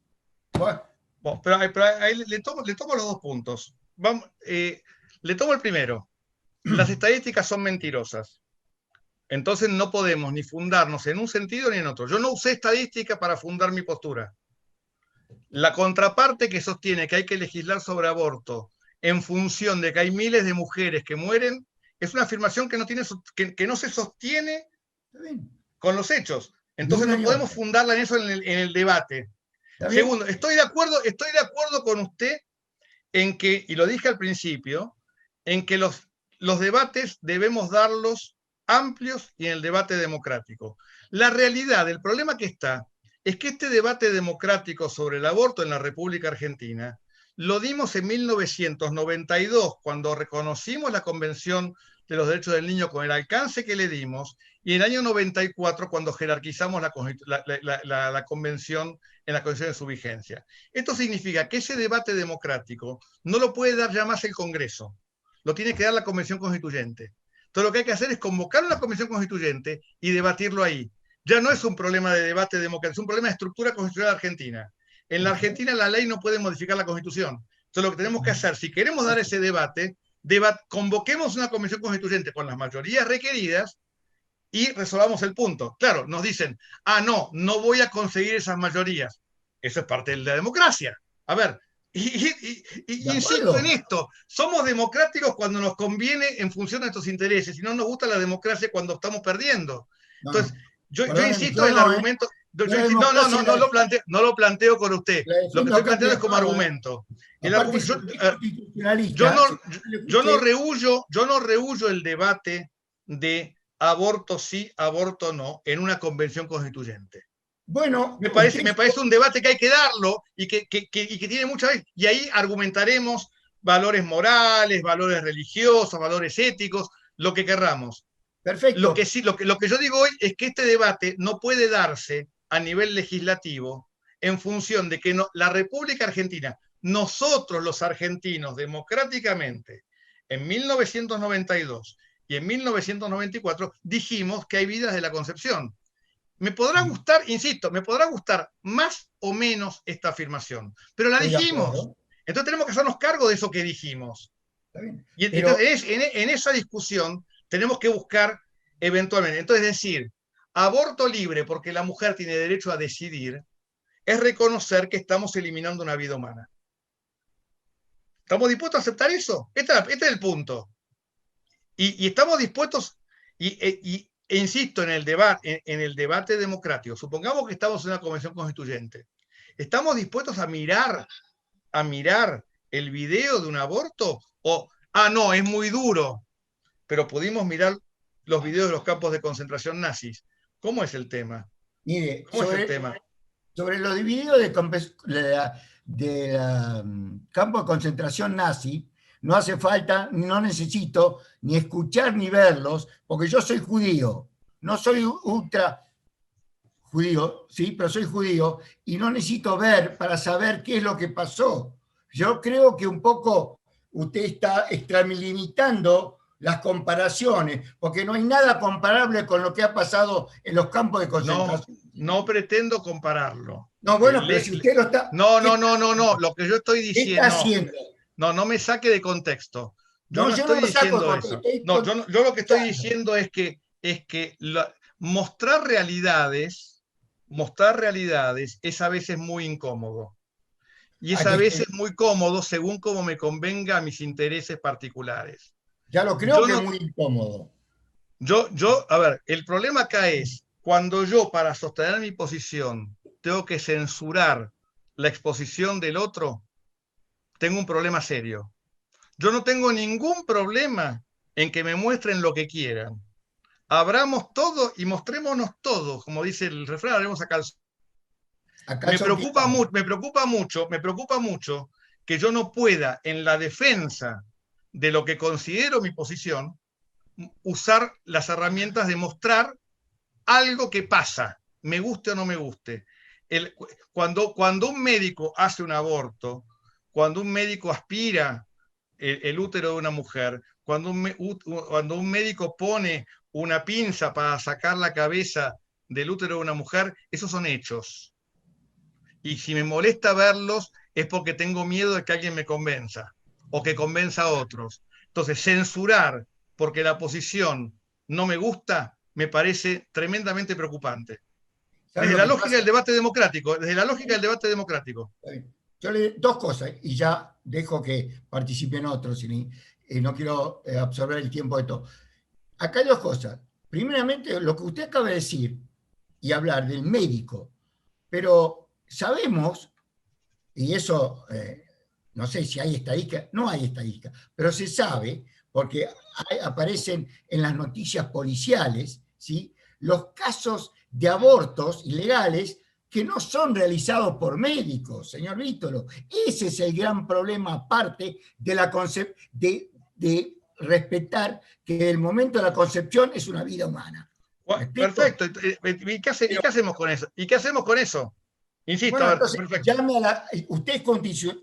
E: bueno,
B: Bueno, pero ahí le tomo los dos puntos. Vamos, le tomo el primero. Las estadísticas son mentirosas. Entonces no podemos ni fundarnos en un sentido ni en otro. Yo no usé estadística para fundar mi postura. La contraparte que sostiene que hay que legislar sobre aborto en función de que hay miles de mujeres que mueren es una afirmación que no se sostiene con los hechos. Entonces no podemos fundarla en eso en el debate. Segundo, estoy de acuerdo con usted en que, y lo dije al principio, en que los debates debemos darlos amplios y en el debate democrático. La realidad, el problema que está, es que este debate democrático sobre el aborto en la República Argentina lo dimos en 1992, cuando reconocimos la Convención de los Derechos del Niño con el alcance que le dimos, y en el año 94, cuando jerarquizamos la Convención en la condición de su vigencia. Esto significa que ese debate democrático no lo puede dar ya más el Congreso, lo tiene que dar la Convención Constituyente. Entonces lo que hay que hacer es convocar una Convención Constituyente y debatirlo ahí. Ya no es un problema de debate democrático, es un problema de estructura constitucional argentina. En la Argentina la ley no puede modificar la Constitución. Entonces lo que tenemos que hacer, si queremos dar ese debate, convoquemos una Convención Constituyente con las mayorías requeridas y resolvamos el punto. Claro, nos dicen, no voy a conseguir esas mayorías. Eso es parte de la democracia. A ver, insisto en esto, somos democráticos cuando nos conviene en función de nuestros intereses y no nos gusta la democracia cuando estamos perdiendo. Entonces, yo insisto en el argumento. No lo planteo con usted. Lo que estoy planteando es como argumento. Yo no rehuyo el debate de aborto sí, aborto no, en una convención constituyente.
E: Bueno,
B: me parece un debate que hay que darlo y que tiene mucha vez. Y ahí argumentaremos valores morales, valores religiosos, valores éticos, lo que querramos.
E: Perfecto.
B: Lo que yo digo hoy es que este debate no puede darse a nivel legislativo en función de que la República Argentina, nosotros los argentinos democráticamente, en 1992 y en 1994 dijimos que hay vidas de la concepción. Me podrá gustar, insisto, me podrá gustar más o menos esta afirmación, pero la dijimos. Entonces tenemos que hacernos cargo de eso que dijimos. Y entonces en esa discusión tenemos que buscar eventualmente. Entonces decir, aborto libre porque la mujer tiene derecho a decidir, es reconocer que estamos eliminando una vida humana. ¿Estamos dispuestos a aceptar eso? Este es el punto. Y estamos dispuestos, insisto en el debate democrático. Supongamos que estamos en una convención constituyente ¿Estamos dispuestos a mirar el video de un aborto? O, no, es muy duro, pero pudimos mirar los videos de los campos de concentración nazis. ¿Cómo es el tema?
E: Mire,
B: ¿Cómo es el tema?
E: sobre lo dividido de campo de concentración nazi, no hace falta, no necesito ni escuchar ni verlos, porque yo soy judío, no soy ultra judío, sí, pero soy judío y no necesito ver para saber qué es lo que pasó. Yo creo que un poco usted está extralimitando las comparaciones, porque no hay nada comparable con lo que ha pasado en los campos de concentración.
B: No pretendo compararlo.
E: No, bueno, pero si usted lo está...
B: No, lo que yo estoy
E: ¿Qué está
B: diciendo...
E: haciendo?
B: No me saque de contexto. Yo no
E: yo
B: estoy
E: no lo saco
B: diciendo
E: porque
B: eso.
E: estoy
B: Yo lo que estoy diciendo es que mostrar realidades es a veces muy incómodo. Y es a veces muy cómodo según como me convenga a mis intereses particulares.
E: Ya lo creo que es muy incómodo.
B: A ver, el problema acá es cuando yo, para sostener mi posición, tengo que censurar la exposición del otro, tengo un problema serio. Yo no tengo ningún problema en que me muestren lo que quieran. Abramos todo y mostrémonos todos, como dice el refrán, haremos a calzón. Me preocupa mucho que yo no pueda, en la defensa de lo que considero mi posición, usar las herramientas de mostrar algo que pasa, me guste o no me guste. Cuando un médico hace un aborto, cuando un médico aspira el útero de una mujer, cuando un médico pone una pinza para sacar la cabeza del útero de una mujer, esos son hechos. Y si me molesta verlos es porque tengo miedo de que alguien me convenza o que convenza a otros. Entonces, censurar porque la posición no me gusta me parece tremendamente preocupante. Desde la lógica del debate democrático,
E: Yo dos cosas, y ya dejo que participen otros, y no quiero absorber el tiempo de todo. Acá hay dos cosas. Primeramente, lo que usted acaba de decir y hablar del médico, pero sabemos, y eso no sé si hay estadística, no hay estadística, pero se sabe, porque aparecen en las noticias policiales, ¿sí?, los casos de abortos ilegales que no son realizados por médicos, señor Vítolo. Ese es el gran problema, aparte de respetar que el momento de la concepción es una vida humana.
B: Perfecto. ¿Y qué hacemos con eso? ¿Y qué hacemos con eso? Insisto,
E: bueno,
B: a ver,
E: entonces,
B: perfecto.
E: usted es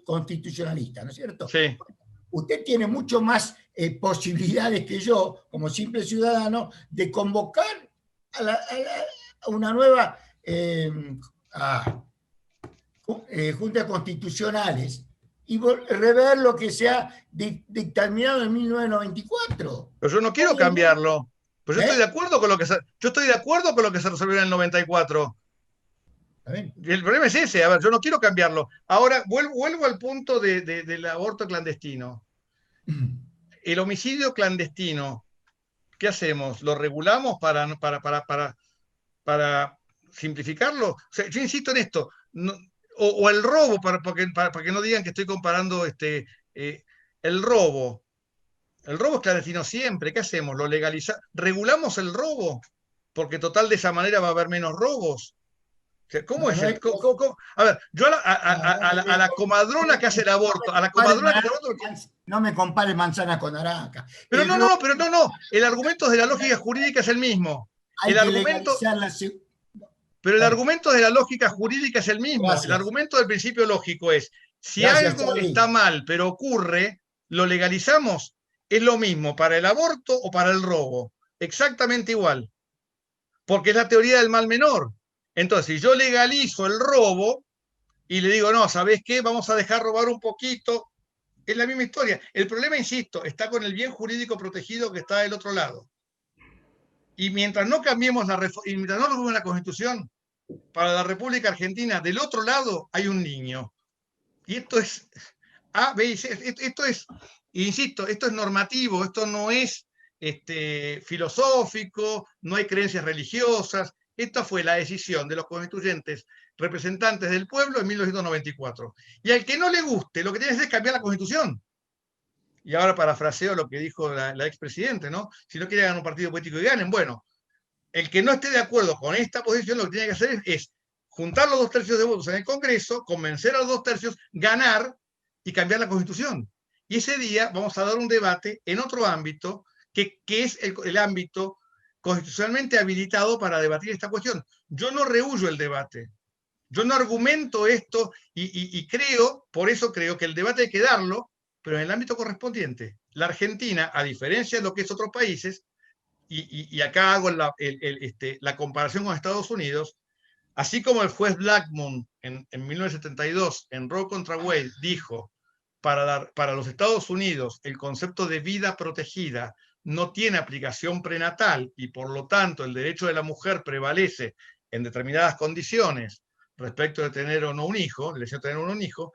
E: constitucionalista, ¿no es cierto?
B: Sí.
E: Usted tiene mucho más posibilidades que yo, como simple ciudadano, de convocar a una nueva junta de constitucionales y rever lo que se ha dictaminado en 1994.
B: Pero yo no quiero cambiarlo. Pero yo estoy de acuerdo con lo que se resolvió en el 94. El problema es ese, a ver, yo no quiero cambiarlo. Ahora, vuelvo al punto del aborto clandestino. El homicidio clandestino, ¿qué hacemos? ¿Lo regulamos para simplificarlo? O sea, yo insisto en esto. O el robo, para que no digan que estoy comparando el robo. El robo es clandestino siempre. ¿Qué hacemos? ¿Lo legalizamos? ¿Regulamos el robo? Porque total de esa manera va a haber menos robos. ¿Cómo es el? A ver, yo a la comadrona que hace el aborto,
E: no me compare manzana con naranja.
B: Pero no. El argumento de la lógica jurídica es el mismo. Pero el argumento de la lógica jurídica es el mismo. Gracias. El argumento del principio lógico es, si algo está mal, pero ocurre, lo legalizamos. Es lo mismo para el aborto o para el robo. Exactamente igual. Porque es la teoría del mal menor. Entonces, si yo legalizo el robo y le digo, no, ¿sabés qué? Vamos a dejar robar un poquito. Es la misma historia. El problema, insisto, está con el bien jurídico protegido que está del otro lado. Y mientras no cambiemos y mientras no reformemos la Constitución, para la República Argentina, del otro lado hay un niño. Y esto es A, B y C. Esto es, insisto, esto es normativo, esto no es filosófico, no hay creencias religiosas, Esta fue la decisión de los constituyentes representantes del pueblo en 1994. Y al que no le guste, lo que tiene que hacer es cambiar la Constitución. Y ahora parafraseo lo que dijo la expresidente, ¿no? Si no quieren ganar un partido político y ganen, bueno, el que no esté de acuerdo con esta posición, lo que tiene que hacer es juntar los 2/3 de votos en el Congreso, convencer a los 2/3, ganar y cambiar la Constitución. Y ese día vamos a dar un debate en otro ámbito, que es el ámbito constitucionalmente habilitado para debatir esta cuestión. Yo no rehuyo el debate, yo no argumento esto y creo, por eso creo que el debate hay que darlo, pero en el ámbito correspondiente. La Argentina, a diferencia de lo que es otros países, y acá hago la comparación con Estados Unidos, así como el juez Blackmun en 1972 en Roe contra Wade dijo, para los Estados Unidos el concepto de vida protegida no tiene aplicación prenatal y por lo tanto el derecho de la mujer prevalece en determinadas condiciones respecto de tener o no un hijo, el deseo de tener o no un hijo,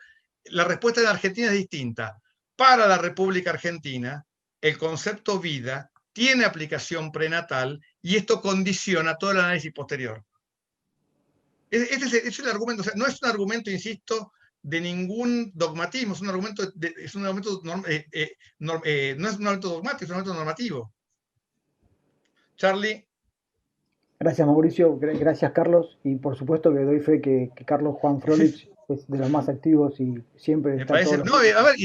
B: la respuesta en Argentina es distinta. Para la República Argentina, el concepto vida tiene aplicación prenatal y esto condiciona todo el análisis posterior. Este es el argumento, o sea, no es un argumento, insisto, de ningún dogmatismo, es un argumento, no es un argumento dogmático, es un argumento normativo. Charlie.
C: Gracias, Mauricio. Gracias, Carlos. Y por supuesto que doy fe que Carlos Juan Frolich es de los más activos y siempre está
B: parece,
C: todo.
B: no, a ver,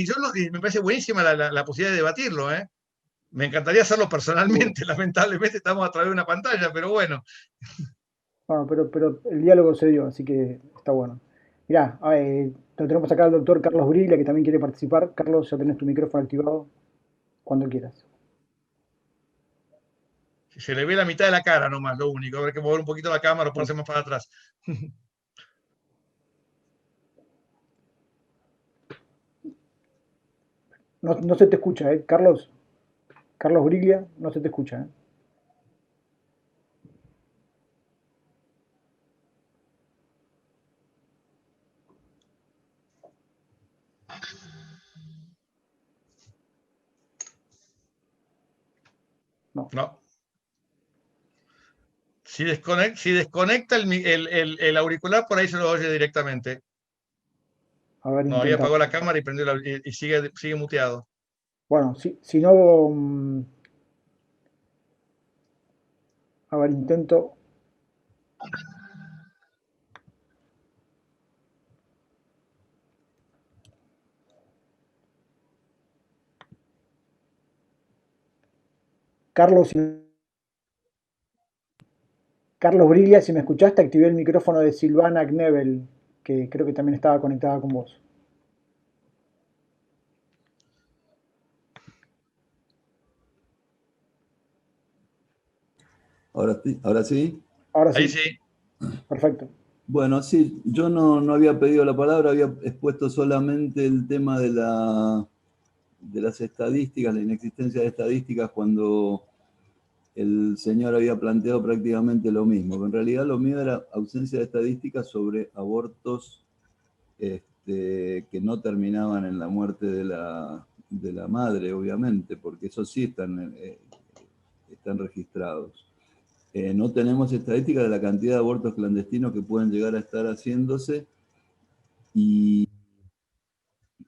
B: me parece buenísima la posibilidad de debatirlo, ¿eh? Me encantaría hacerlo personalmente, lamentablemente estamos a través de una pantalla, pero bueno.
C: Bueno, pero el diálogo se dio, así que está bueno. Mirá, lo tenemos acá al doctor Carlos Briglia, que también quiere participar. Carlos, ya tenés tu micrófono activado cuando quieras.
B: Se le ve la mitad de la cara nomás, lo único. Habrá que mover un poquito la cámara o ponerse más para atrás.
C: No se te escucha, Carlos. Carlos Briglia, no se te escucha,
B: No. Si desconecta el auricular, por ahí se lo oye directamente.
C: A ver,
B: no, ahí apagó la cámara y prendió y sigue muteado.
C: Bueno, si no... A ver, intento... Carlos Briglia, si me escuchaste, activé el micrófono de Silvana Knebel, que creo que también estaba conectada con vos.
F: Ahora sí.
C: Ahora sí.
B: Ahí sí.
C: Perfecto.
F: Bueno, sí, yo no había pedido la palabra, había expuesto solamente el tema de las estadísticas, la inexistencia de estadísticas cuando el señor había planteado prácticamente lo mismo, que en realidad lo mío era ausencia de estadísticas sobre abortos que no terminaban en la muerte de la madre, obviamente, porque esos sí están registrados. No tenemos estadísticas de la cantidad de abortos clandestinos que pueden llegar a estar haciéndose y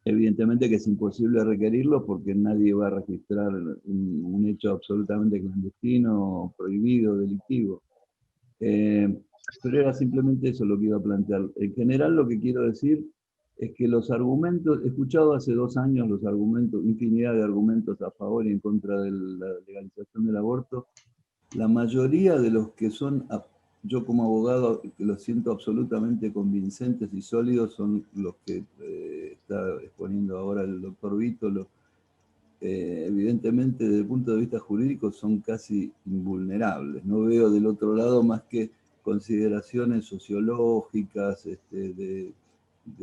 F: evidentemente que es imposible requerirlos porque nadie va a registrar un hecho absolutamente clandestino, prohibido, delictivo. Pero era simplemente eso lo que iba a plantear. En general lo que quiero decir es que los argumentos, he escuchado hace 2 años los argumentos, infinidad de argumentos a favor y en contra de la legalización del aborto. La mayoría de los que son, yo como abogado, que los siento absolutamente convincentes y sólidos, son los que está exponiendo ahora el doctor Vítolo. Evidentemente, desde el punto de vista jurídico, son casi invulnerables. No veo del otro lado más que consideraciones sociológicas de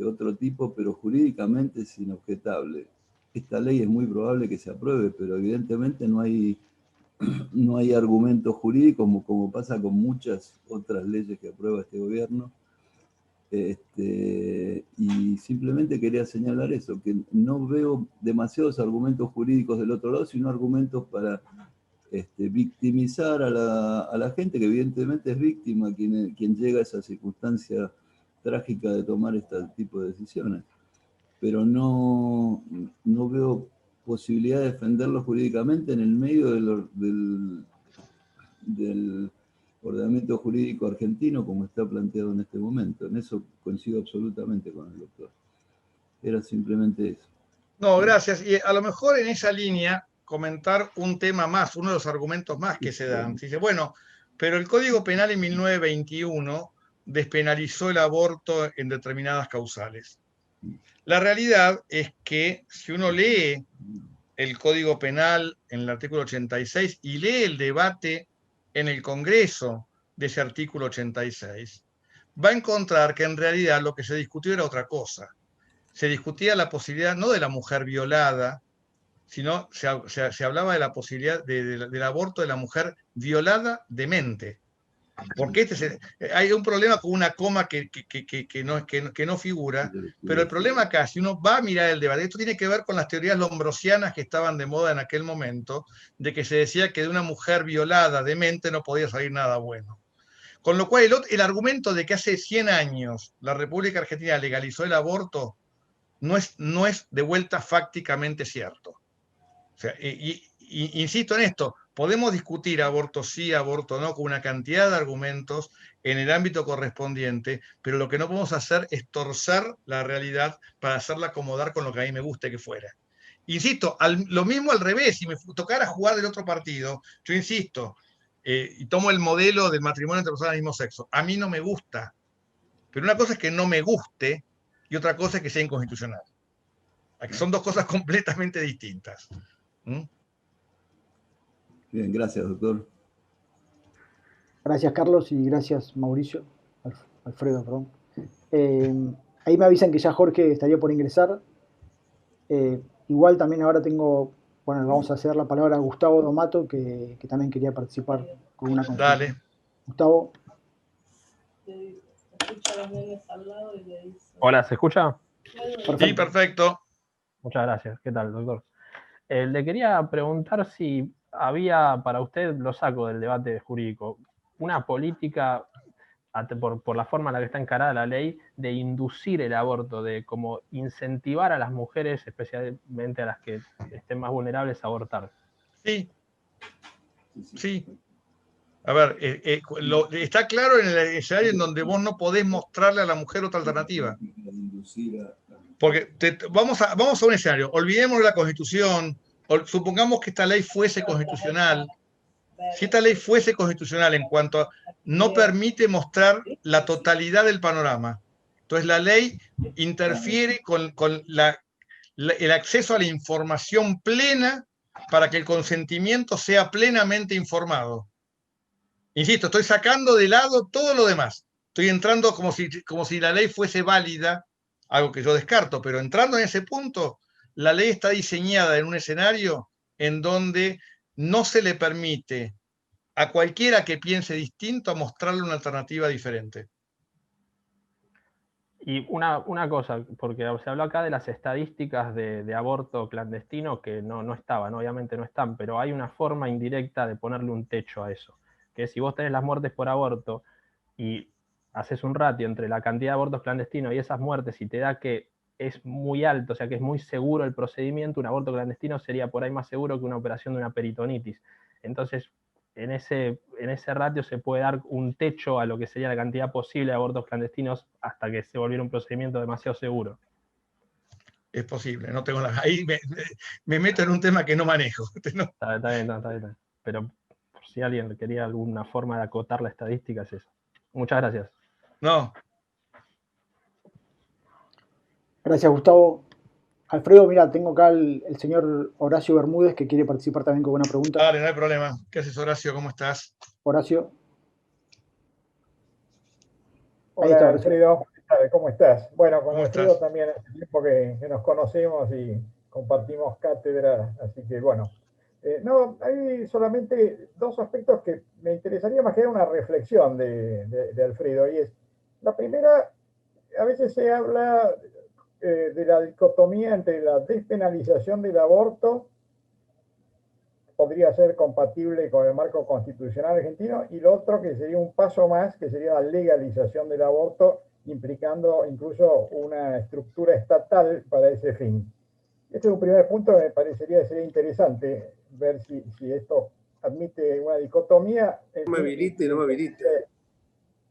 F: otro tipo, pero jurídicamente es inobjetable. Esta ley es muy probable que se apruebe, pero evidentemente no hay argumentos jurídicos como pasa con muchas otras leyes que aprueba este gobierno. Y simplemente quería señalar eso, que no veo demasiados argumentos jurídicos del otro lado, sino argumentos para victimizar a la gente que evidentemente es víctima, quien llega a esa circunstancia trágica de tomar este tipo de decisiones. Pero no veo posibilidad de defenderlo jurídicamente en el medio del ordenamiento jurídico argentino como está planteado en este momento. En eso coincido absolutamente con el doctor. Era simplemente eso.
B: No, gracias. Y a lo mejor en esa línea comentar un tema más, uno de los argumentos más que se dan. Se dice, bueno, pero el Código Penal en 1921 despenalizó el aborto en determinadas causales. La realidad es que si uno lee el Código Penal en el artículo 86 y lee el debate en el Congreso de ese artículo 86, va a encontrar que en realidad lo que se discutió era otra cosa. Se discutía la posibilidad no de la mujer violada, sino se hablaba de la posibilidad del aborto de la mujer violada de mente. Porque hay un problema con una coma que no figura, pero el problema acá, si uno va a mirar el debate, esto tiene que ver con las teorías lombrosianas que estaban de moda en aquel momento, de que se decía que de una mujer violada de mente no podía salir nada bueno. Con lo cual, el argumento de que hace 100 años la República Argentina legalizó el aborto no es de vuelta fácticamente cierto. O sea, insisto en esto, podemos discutir aborto sí, aborto no, con una cantidad de argumentos en el ámbito correspondiente, pero lo que no podemos hacer es torcer la realidad para hacerla acomodar con lo que a mí me guste que fuera. Insisto, lo mismo al revés, si me tocara jugar del otro partido, yo insisto, y tomo el modelo del matrimonio entre personas del mismo sexo. A mí no me gusta, pero una cosa es que no me guste y otra cosa es que sea inconstitucional. Son dos cosas completamente distintas. ¿Mm?
F: Bien, gracias, doctor.
C: Gracias, Carlos, y gracias, Mauricio. Alfredo, perdón. Ahí me avisan que ya Jorge estaría por ingresar. Igual también ahora le vamos a ceder la palabra a Gustavo Domato, que también quería participar con una consulta.
B: Dale.
C: Gustavo.
G: Hola, ¿se escucha?
C: Perfecto.
B: Sí, perfecto.
G: Muchas gracias. ¿Qué tal, doctor? Le quería preguntar si había para usted, lo saco del debate jurídico, una política, por la forma en la que está encarada la ley, de inducir el aborto, de como incentivar a las mujeres, especialmente a las que estén más vulnerables, a abortar.
B: Sí. Sí. A ver, está claro en el escenario en donde vos no podés mostrarle a la mujer otra alternativa. Porque vamos a un escenario, olvidemos la Constitución, supongamos que esta ley fuese constitucional. Si esta ley fuese constitucional en cuanto a no permite mostrar la totalidad del panorama, entonces la ley interfiere con el acceso a la información plena para que el consentimiento sea plenamente informado. Insisto, estoy sacando de lado todo lo demás. Estoy entrando como si la ley fuese válida, algo que yo descarto, pero entrando en ese punto, la ley está diseñada en un escenario en donde no se le permite a cualquiera que piense distinto a mostrarle una alternativa diferente.
G: Y una cosa, porque se habló acá de las estadísticas de aborto clandestino que no estaban, obviamente no están, pero hay una forma indirecta de ponerle un techo a eso, que si vos tenés las muertes por aborto y haces un ratio entre la cantidad de abortos clandestinos y esas muertes y te da que es muy alto, o sea que es muy seguro el procedimiento, un aborto clandestino sería por ahí más seguro que una operación de una peritonitis. Entonces, en ese ratio se puede dar un techo a lo que sería la cantidad posible de abortos clandestinos hasta que se volviera un procedimiento demasiado seguro.
B: Es posible, no tengo ahí me meto en un tema que no manejo. ¿No?
G: Está bien. Pero por si alguien quería alguna forma de acotar la estadística, es eso. Muchas gracias.
B: No.
C: Gracias, Gustavo. Alfredo, mira, tengo acá el señor Horacio Bermúdez que quiere participar también con una pregunta.
B: Dale, no hay problema. ¿Qué haces, Horacio? ¿Cómo estás?
C: Horacio.
H: Hola, está, Alfredo. ¿Cómo estás? Bueno, con Alfredo también hace tiempo que nos conocemos y compartimos cátedra, así que bueno. No, hay solamente dos aspectos que me interesaría más que una reflexión de Alfredo, y es, la primera, a veces se habla de la dicotomía entre la despenalización del aborto podría ser compatible con el marco constitucional argentino, y lo otro que sería un paso más, que sería la legalización del aborto, implicando incluso una estructura estatal para ese fin. Este es un primer punto que me parecería sería interesante ver si esto admite una dicotomía.
A: No me habilite, no me habilite.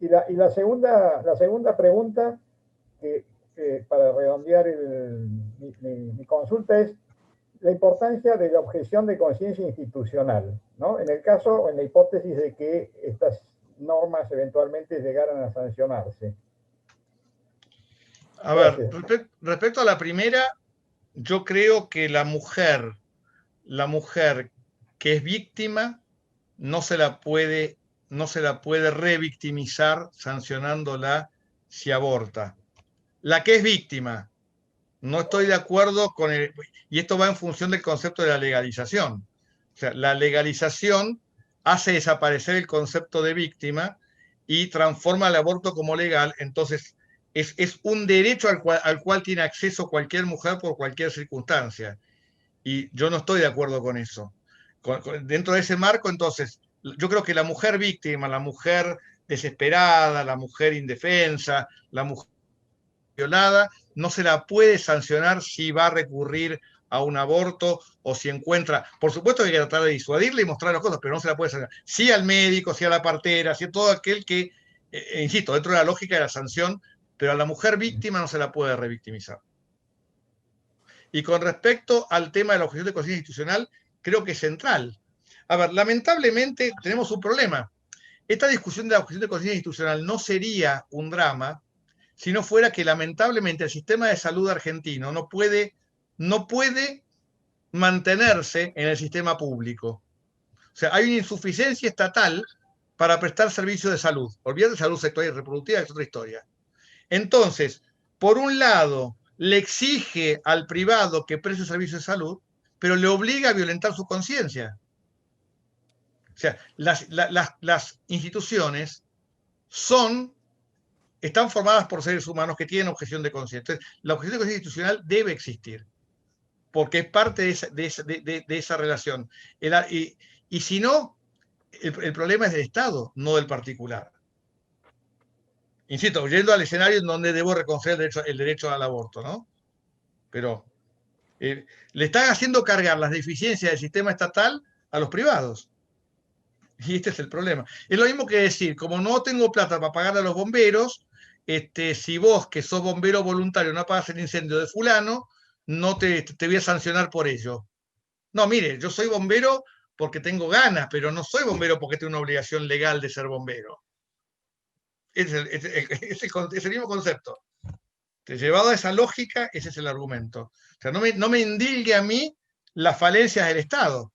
H: Y la segunda pregunta, que para redondear mi consulta, es la importancia de la objeción de conciencia institucional, ¿no? En el caso, en la hipótesis de que estas normas eventualmente llegaran a sancionarse.
B: A ver, respecto a la primera, yo creo que la mujer que es víctima no se la puede revictimizar sancionándola si aborta. La que es víctima, no estoy de acuerdo con y esto va en función del concepto de la legalización. O sea, la legalización hace desaparecer el concepto de víctima y transforma el aborto como legal, entonces es un derecho al cual tiene acceso cualquier mujer por cualquier circunstancia. Y yo no estoy de acuerdo con eso. Dentro de ese marco, entonces, yo creo que la mujer víctima, la mujer desesperada, la mujer indefensa, la mujer violada, no se la puede sancionar si va a recurrir a un aborto o si encuentra, por supuesto que hay que tratar de disuadirle y mostrar las cosas, pero no se la puede sancionar. Sí al médico, sí a la partera, sí a todo aquel que, insisto, dentro de la lógica de la sanción, pero a la mujer víctima no se la puede revictimizar. Y con respecto al tema de la objeción de conciencia institucional, creo que es central. A ver, lamentablemente tenemos un problema. Esta discusión de la objeción de conciencia institucional no sería un drama si no fuera que lamentablemente el sistema de salud argentino no puede mantenerse en el sistema público. O sea, hay una insuficiencia estatal para prestar servicios de salud. Olvídate de salud sexual y reproductiva, es otra historia. Entonces, por un lado, le exige al privado que preste servicios de salud, pero le obliga a violentar su conciencia. O sea, las instituciones están formadas por seres humanos que tienen objeción de conciencia. Entonces, la objeción de conciencia institucional debe existir, porque es parte de esa relación. Y si no, el problema es del Estado, no del particular. Insisto, yendo al escenario en donde debo reconocer el derecho al aborto, ¿no? Pero le están haciendo cargar las deficiencias del sistema estatal a los privados. Y este es el problema. Es lo mismo que decir, como no tengo plata para pagar a los bomberos, si vos, que sos bombero voluntario, no apagas el incendio de fulano, no te voy a sancionar por ello. No, mire, yo soy bombero porque tengo ganas, pero no soy bombero porque tengo una obligación legal de ser bombero. Es el mismo concepto. Llevado a esa lógica, ese es el argumento. O sea, no me indilgue a mí las falencias del Estado.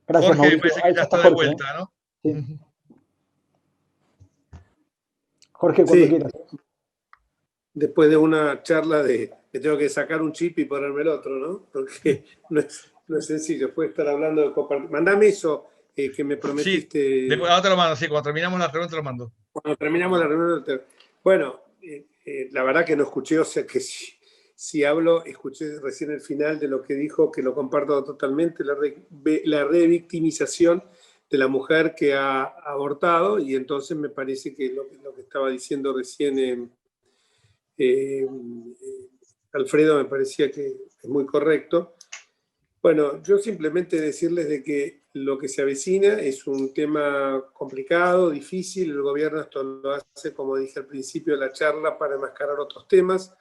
C: Gracias,
B: Jorge,
C: Mauricio.
B: me parece que ya está de vuelta, ¿no?
C: Sí. Jorge, cuando quieras.
A: Después de una charla que tengo que sacar un chip y ponerme el otro, ¿no? Porque no es sencillo, puede estar hablando de compartir. Mandame eso que me prometiste.
B: Sí, ahora te lo mando, sí, cuando terminamos la reunión te lo mando.
A: Cuando terminamos la reunión. Bueno, la verdad que no escuché, o sea que si hablo, escuché recién el final de lo que dijo, que lo comparto totalmente, la revictimización de la mujer que ha abortado, y entonces me parece que lo que estaba diciendo recién Alfredo me parecía que es muy correcto. Bueno, yo simplemente decirles de que lo que se avecina es un tema complicado, difícil. El gobierno esto lo hace, como dije al principio de la charla, para enmascarar otros temas.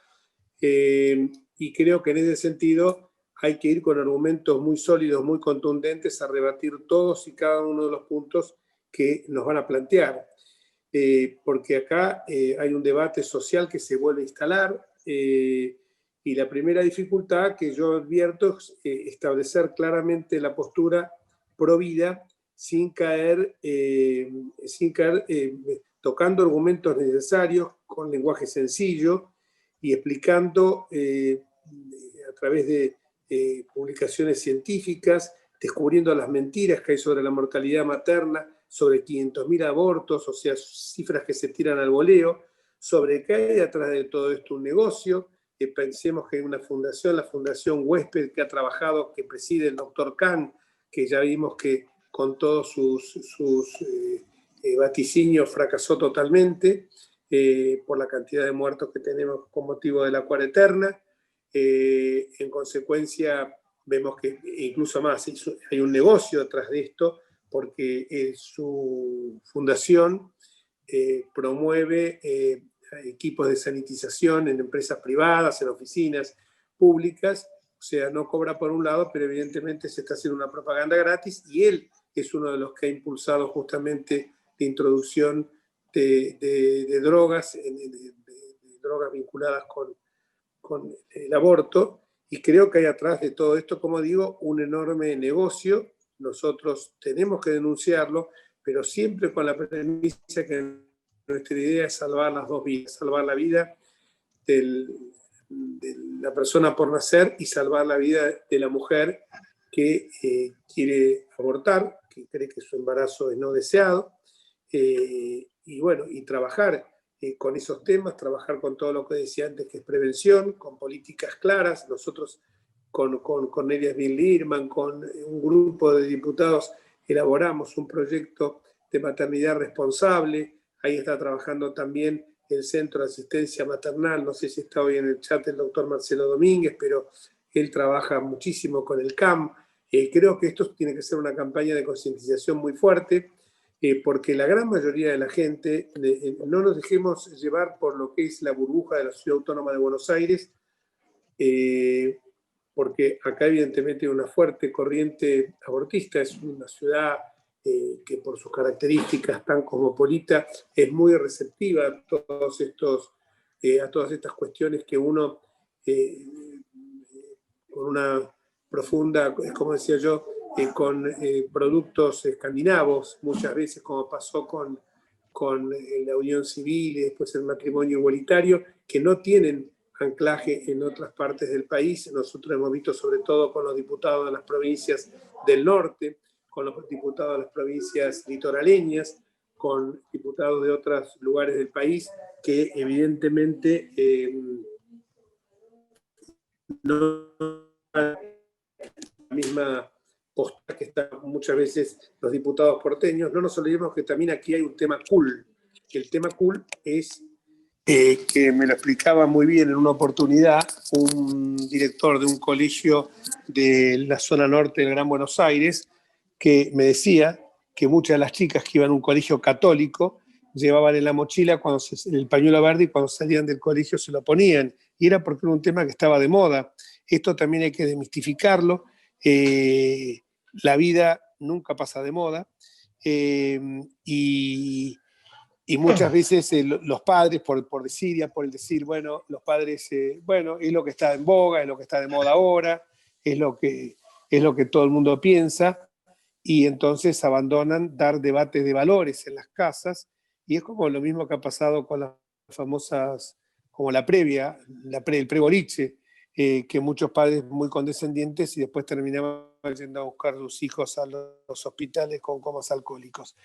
A: Y creo que en ese sentido hay que ir con argumentos muy sólidos, muy contundentes, a rebatir todos y cada uno de los puntos que nos van a plantear. Porque acá hay un debate social que se vuelve a instalar, y la primera dificultad que yo advierto es establecer claramente la postura pro vida sin caer tocando argumentos necesarios con lenguaje sencillo y explicando a través de publicaciones científicas, descubriendo las mentiras que hay sobre la mortalidad materna, sobre 500.000 abortos, o sea, cifras que se tiran al voleo, sobre qué hay detrás de todo esto un negocio. Pensemos que hay una fundación, la Fundación Huésped, que ha trabajado, que preside el doctor Kahn, que ya vimos que con todos sus vaticinios fracasó totalmente por la cantidad de muertos que tenemos con motivo de la cuarentena. En consecuencia, vemos que incluso más hay un negocio detrás de esto, porque su fundación promueve equipos de sanitización en empresas privadas, en oficinas públicas. O sea, no cobra por un lado, pero evidentemente se está haciendo una propaganda gratis, y él es uno de los que ha impulsado justamente la introducción de drogas, de drogas vinculadas con el aborto, y creo que hay atrás de todo esto, como digo, un enorme negocio. Nosotros tenemos que denunciarlo, pero siempre con la premisa que nuestra idea es salvar las dos vidas, salvar la vida de la persona por nacer y salvar la vida de la mujer que quiere abortar, que cree que su embarazo es no deseado, y bueno, y trabajar con esos temas, trabajar con todo lo que decía antes, que es prevención, con políticas claras. Nosotros con Cornelia Smirl-Lirman, con un grupo de diputados, elaboramos un proyecto de maternidad responsable. Ahí está trabajando también el Centro de Asistencia Maternal, no sé si está hoy en el chat el doctor Marcelo Domínguez, pero él trabaja muchísimo con el CAM. Creo que esto tiene que ser una campaña de concientización muy fuerte, porque la gran mayoría de la gente, no nos dejemos llevar por lo que es la burbuja de la Ciudad Autónoma de Buenos Aires, porque acá evidentemente hay una fuerte corriente abortista. Es una ciudad que por sus características tan cosmopolita es muy receptiva a todas estas cuestiones que uno, con una profunda, como decía yo, con productos escandinavos, muchas veces, como pasó con la unión civil y después el matrimonio igualitario, que no tienen anclaje en otras partes del país. Nosotros hemos visto sobre todo con los diputados de las provincias del norte, con los diputados de las provincias litoraleñas, con diputados de otros lugares del país, que evidentemente no la misma postura que están muchas veces los diputados porteños. No nos olvidemos que también aquí hay un tema cool. El tema cool es que me lo explicaba muy bien en una oportunidad un director de un colegio de la zona norte del Gran Buenos Aires, que me decía que muchas de las chicas que iban a un colegio católico llevaban en la mochila el pañuelo verde, y cuando salían del colegio se lo ponían, y era porque era un tema que estaba de moda. Esto también hay que desmistificarlo. La vida nunca pasa de moda, y muchas veces los padres, por desidia, por el decir, bueno, los padres, bueno, es lo que está en boga, es lo que está de moda ahora, es lo que todo el mundo piensa, y entonces abandonan dar debates de valores en las casas, y es como lo mismo que ha pasado con las famosas, como la previa, el pre-boliche, que muchos padres muy condescendientes y después terminaban yendo a buscar a sus hijos a los hospitales con comas alcohólicos.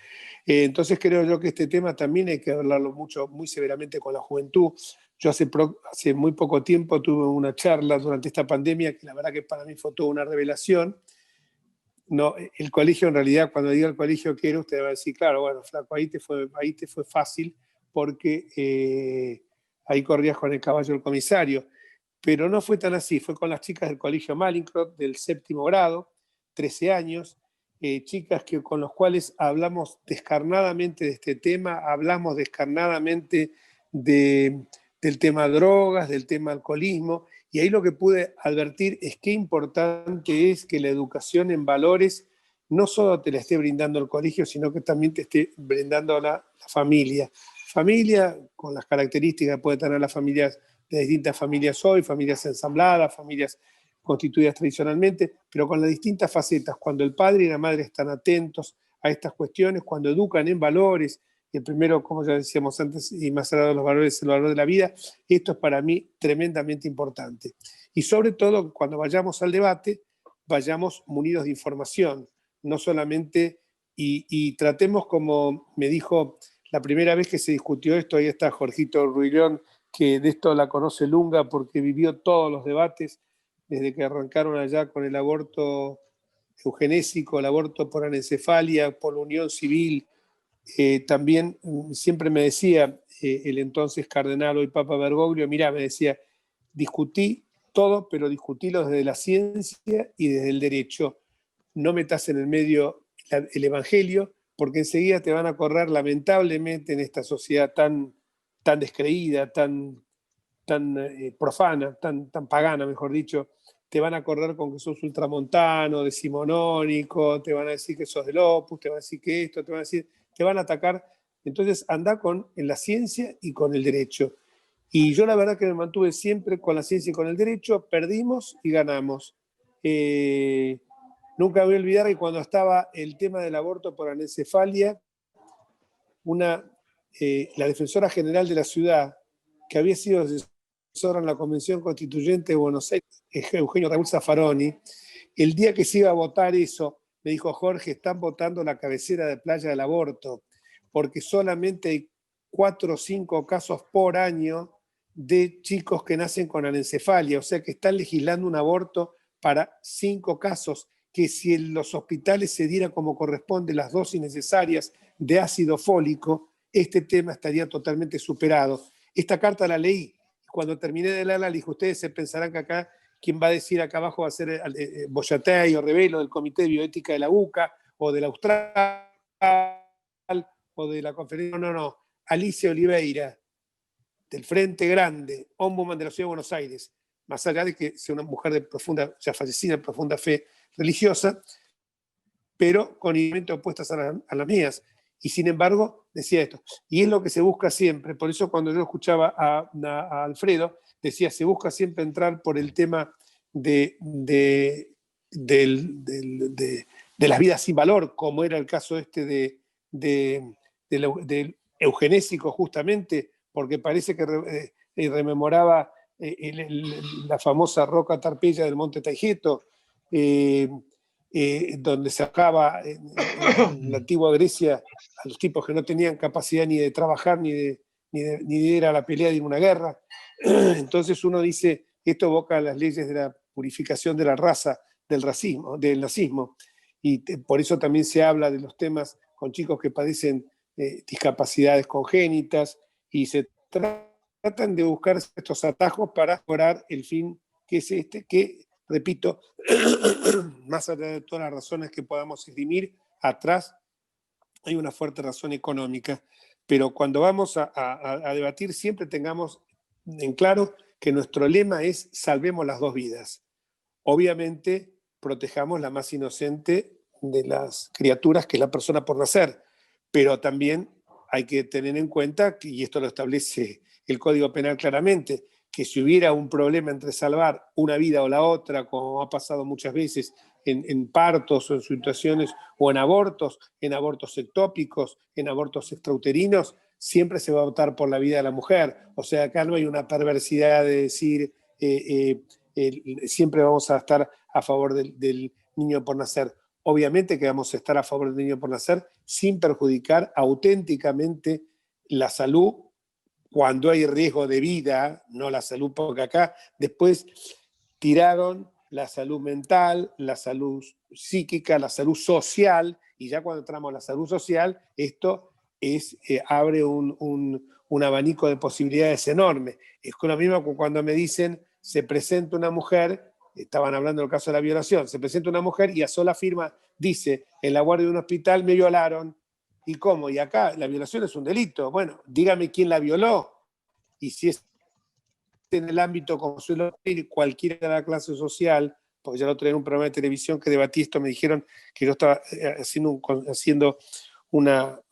A: Entonces creo yo que este tema también hay que hablarlo muy severamente con la juventud. Yo hace muy poco tiempo tuve una charla durante esta pandemia que la verdad que para mí fue toda una revelación. No, el colegio, en realidad, cuando diga el colegio quiero, usted va a decir, claro, bueno, flaco, ahí te fue fácil, porque ahí corrías con el caballo del comisario. Pero no fue tan así, fue con las chicas del colegio Malincrot, del 7º grado, 13 años, chicas con los cuales hablamos descarnadamente de este tema, hablamos descarnadamente del tema drogas, del tema alcoholismo, y ahí lo que pude advertir es qué importante es que la educación en valores no solo te la esté brindando el colegio, sino que también te esté brindando la familia. Familia con las características que puede tener las familias, de distintas familias hoy, familias ensambladas, familias constituidas tradicionalmente, pero con las distintas facetas. Cuando el padre y la madre están atentos a estas cuestiones, cuando educan en valores, y el primero, como ya decíamos antes, y más allá de los valores, el valor de la vida, esto es para mí tremendamente importante. Y sobre todo, cuando vayamos al debate, vayamos munidos de información, no solamente, y tratemos, como me dijo la primera vez que se discutió esto, ahí está Jorgito Ruillón, que de esto la conoce Lunga porque vivió todos los debates desde que arrancaron allá con el aborto eugenésico, el aborto por anencefalia, por la unión civil. También siempre me decía el entonces cardenal, hoy Papa Bergoglio, mirá, me decía, discutí todo, pero discutilo desde la ciencia y desde el derecho. No metas en el medio el evangelio, porque enseguida te van a correr, lamentablemente, en esta sociedad tan descreída, tan profana, tan pagana, mejor dicho, te van a correr con que sos ultramontano, decimonónico, te van a decir que sos del Opus, te van a decir que esto, te van a atacar. Entonces anda en la ciencia y con el derecho. Y yo la verdad que me mantuve siempre con la ciencia y con el derecho, perdimos y ganamos. Nunca voy a olvidar que cuando estaba el tema del aborto por anencefalia, la defensora general de la ciudad, que había sido asesora en la Convención Constituyente de Buenos Aires, Eugenio Raúl Zaffaroni, el día que se iba a votar eso, me dijo: Jorge, están votando la cabecera de playa del aborto, porque solamente hay 4 o 5 casos por año de chicos que nacen con anencefalia, o sea que están legislando un aborto para 5 casos, que si en los hospitales se diera como corresponde las dosis necesarias de ácido fólico, este tema estaría totalmente superado. Esta carta la leí. Cuando terminé de leerla, le dije: ustedes se pensarán que acá, quien va a decir acá abajo va a ser Boyatey o Rebelo del Comité de Bioética de la UCA, o de la Austral, o de la Conferencia. No. Alicia Oliveira, del Frente Grande, ombudsman de la Ciudad de Buenos Aires, más allá de que sea una mujer de profunda, ya fallecida, de profunda fe religiosa, pero con ideas opuestas a las mías. Y sin embargo, decía esto. Y es lo que se busca siempre. Por eso cuando yo escuchaba a Alfredo, decía, se busca siempre entrar por el tema de las vidas sin valor, como era el caso del eugenésico, justamente, porque parece que rememoraba la famosa roca Tarpeya del Monte Taigeto, donde sacaba en la antigua Grecia a los tipos que no tenían capacidad ni de trabajar ni de ir a la pelea de una guerra. Entonces uno dice, esto evoca las leyes de la purificación de la raza, del racismo, del nazismo, y por eso también se habla de los temas con chicos que padecen discapacidades congénitas, y se tratan de buscar estos atajos para lograr el fin que es este, que, repito, más allá de todas las razones que podamos esgrimir, atrás hay una fuerte razón económica. Pero cuando vamos a debatir, siempre tengamos en claro que nuestro lema es: salvemos las 2 vidas. Obviamente, protejamos la más inocente de las criaturas, que es la persona por nacer, pero también hay que tener en cuenta, y esto lo establece el Código Penal claramente, que si hubiera un problema entre salvar una vida o la otra, como ha pasado muchas veces en partos o en situaciones, o en abortos ectópicos, en abortos extrauterinos, siempre se va a optar por la vida de la mujer. O sea, acá no hay una perversidad de decir siempre vamos a estar a favor del niño por nacer. Obviamente que vamos a estar a favor del niño por nacer sin perjudicar auténticamente la salud cuando hay riesgo de vida, no la salud, porque acá después tiraron la salud mental, la salud psíquica, la salud social, y ya cuando entramos a la salud social, esto abre un abanico de posibilidades enorme. Es lo mismo que cuando me dicen, se presenta una mujer, estaban hablando del caso de la violación, se presenta una mujer y a sola firma dice, en la guardia de un hospital me violaron. ¿Y cómo? Y acá la violación es un delito. Bueno, dígame quién la violó. Y si es en el ámbito, como suelo decir, cualquiera de la clase social, porque ya lo traía en un programa de televisión que debatí esto, me dijeron que yo estaba haciendo una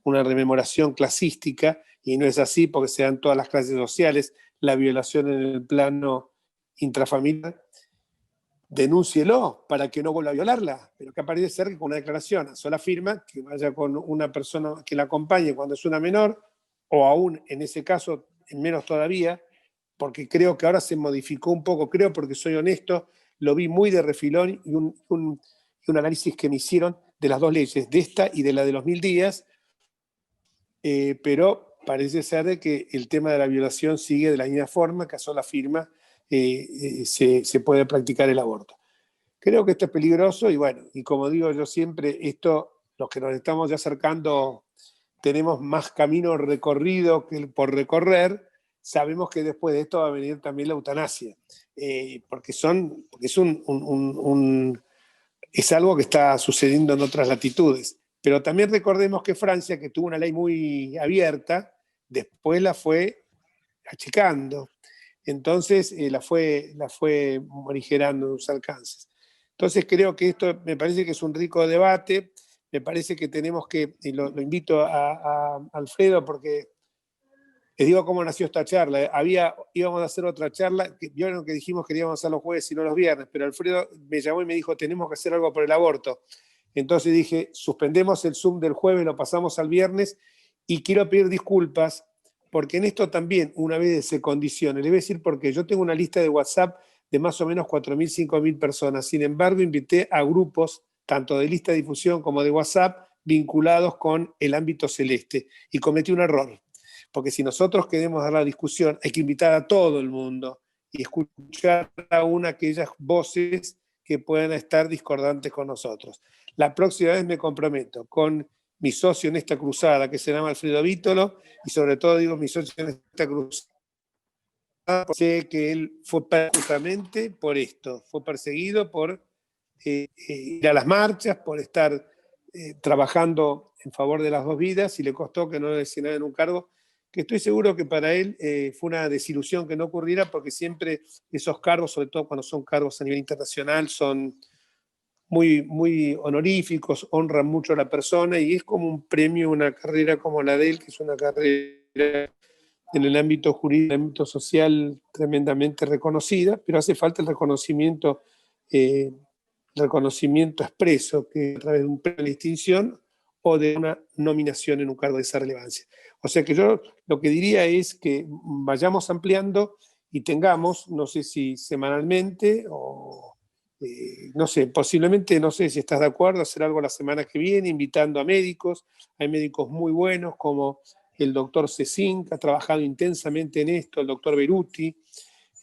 A: rememoración clasística, y no es así, porque se dan todas las clases sociales. La violación en el plano intrafamiliar, denúncielo para que no vuelva a violarla, pero que parece ser que con una declaración a sola firma, que vaya con una persona que la acompañe cuando es una menor, o aún en ese caso, menos todavía, porque creo que ahora se modificó un poco, porque soy honesto, lo vi muy de refilón, y un análisis que me hicieron de las dos leyes, de esta y de la de los 1000 días, pero parece ser de que el tema de la violación sigue de la misma forma, que a sola firma se puede practicar el aborto. Creo que esto es peligroso y bueno, y como digo yo siempre, los que nos estamos ya acercando, tenemos más camino recorrido que por recorrer, sabemos que después de esto va a venir también la eutanasia, porque es algo que está sucediendo en otras latitudes. Pero también recordemos que Francia, que tuvo una ley muy abierta, después la fue achicando. Entonces la fue morigerando en sus alcances. Entonces creo que esto me parece que es un rico debate. Me parece que tenemos que, y lo invito a Alfredo porque les digo cómo nació esta charla. Íbamos a hacer otra charla, vieron que dijimos que íbamos a hacer los jueves y no los viernes, pero Alfredo me llamó y me dijo, tenemos que hacer algo por el aborto. Entonces dije, suspendemos el Zoom del jueves, lo pasamos al viernes, y quiero pedir disculpas, porque en esto también, una vez se condiciona, les voy a decir porque yo tengo una lista de WhatsApp de más o menos 4.000, 5.000 personas, sin embargo invité a grupos, tanto de lista de difusión como de WhatsApp, vinculados con el ámbito celeste, y cometí un error, porque si nosotros queremos dar la discusión, hay que invitar a todo el mundo, y escuchar a aquellas voces que puedan estar discordantes con nosotros. La próxima vez me comprometo con mi socio en esta cruzada, que se llama Alfredo Vítolo, y sobre todo digo mi socio en esta cruzada, sé que él fue justamente por esto, fue perseguido por ir a las marchas, por estar trabajando en favor de las dos vidas, y le costó que no le designaran un cargo, que estoy seguro que para él fue una desilusión que no ocurriera, porque siempre esos cargos, sobre todo cuando son cargos a nivel internacional, son muy, muy honoríficos, honran mucho a la persona y es como un premio, una carrera como la de él, que es una carrera en el ámbito jurídico, en el ámbito social tremendamente reconocida, pero hace falta el reconocimiento expreso, que a través de un premio de distinción o de una nominación en un cargo de esa relevancia. O sea que yo lo que diría es que vayamos ampliando y tengamos, no sé si semanalmente o no sé, posiblemente, no sé si estás de acuerdo, hacer algo la semana que viene, invitando a médicos. Hay médicos muy buenos como el doctor Cecín, que ha trabajado intensamente en esto, el doctor Beruti,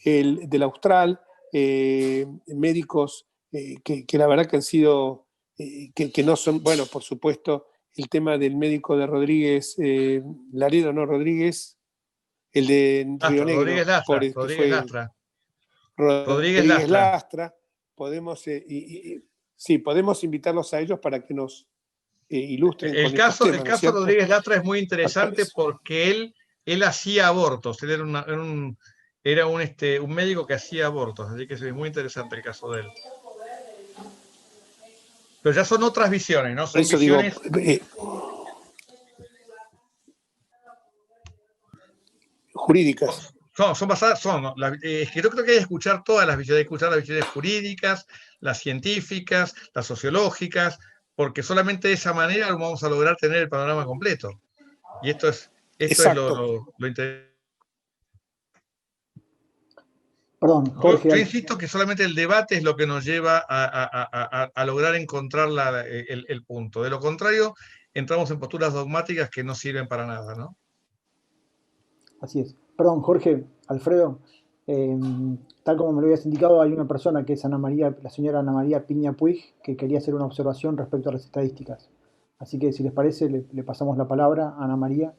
A: el del Austral, médicos que la verdad que han sido, que no son, bueno, por supuesto, el tema del médico de Rodríguez, Laredo, no Rodríguez, el de Río Negro,
B: Rodríguez Lastra.
A: Rodríguez Lastra. Podemos, podemos invitarlos a ellos para que nos ilustren.
B: El caso de Rodríguez Lastra es muy interesante porque él hacía abortos, él era un médico que hacía abortos, así que es muy interesante el caso de él. Pero ya son otras visiones, ¿no? Son visiones...
A: jurídicas.
B: Son basadas, es que yo creo que hay que escuchar todas las visiones, escuchar las visiones jurídicas, las científicas, las sociológicas, porque solamente de esa manera vamos a lograr tener el panorama completo. Y esto es lo interesante.
C: Perdón, Jorge.
B: Yo insisto que solamente el debate es lo que nos lleva a lograr encontrar el punto. De lo contrario, entramos en posturas dogmáticas que no sirven para nada, ¿no?
C: Así es. Perdón, Jorge, Alfredo, tal como me lo habías indicado, hay una persona que es la señora Ana María Piña Puig, que quería hacer una observación respecto a las estadísticas. Así que, si les parece, le pasamos la palabra a Ana María.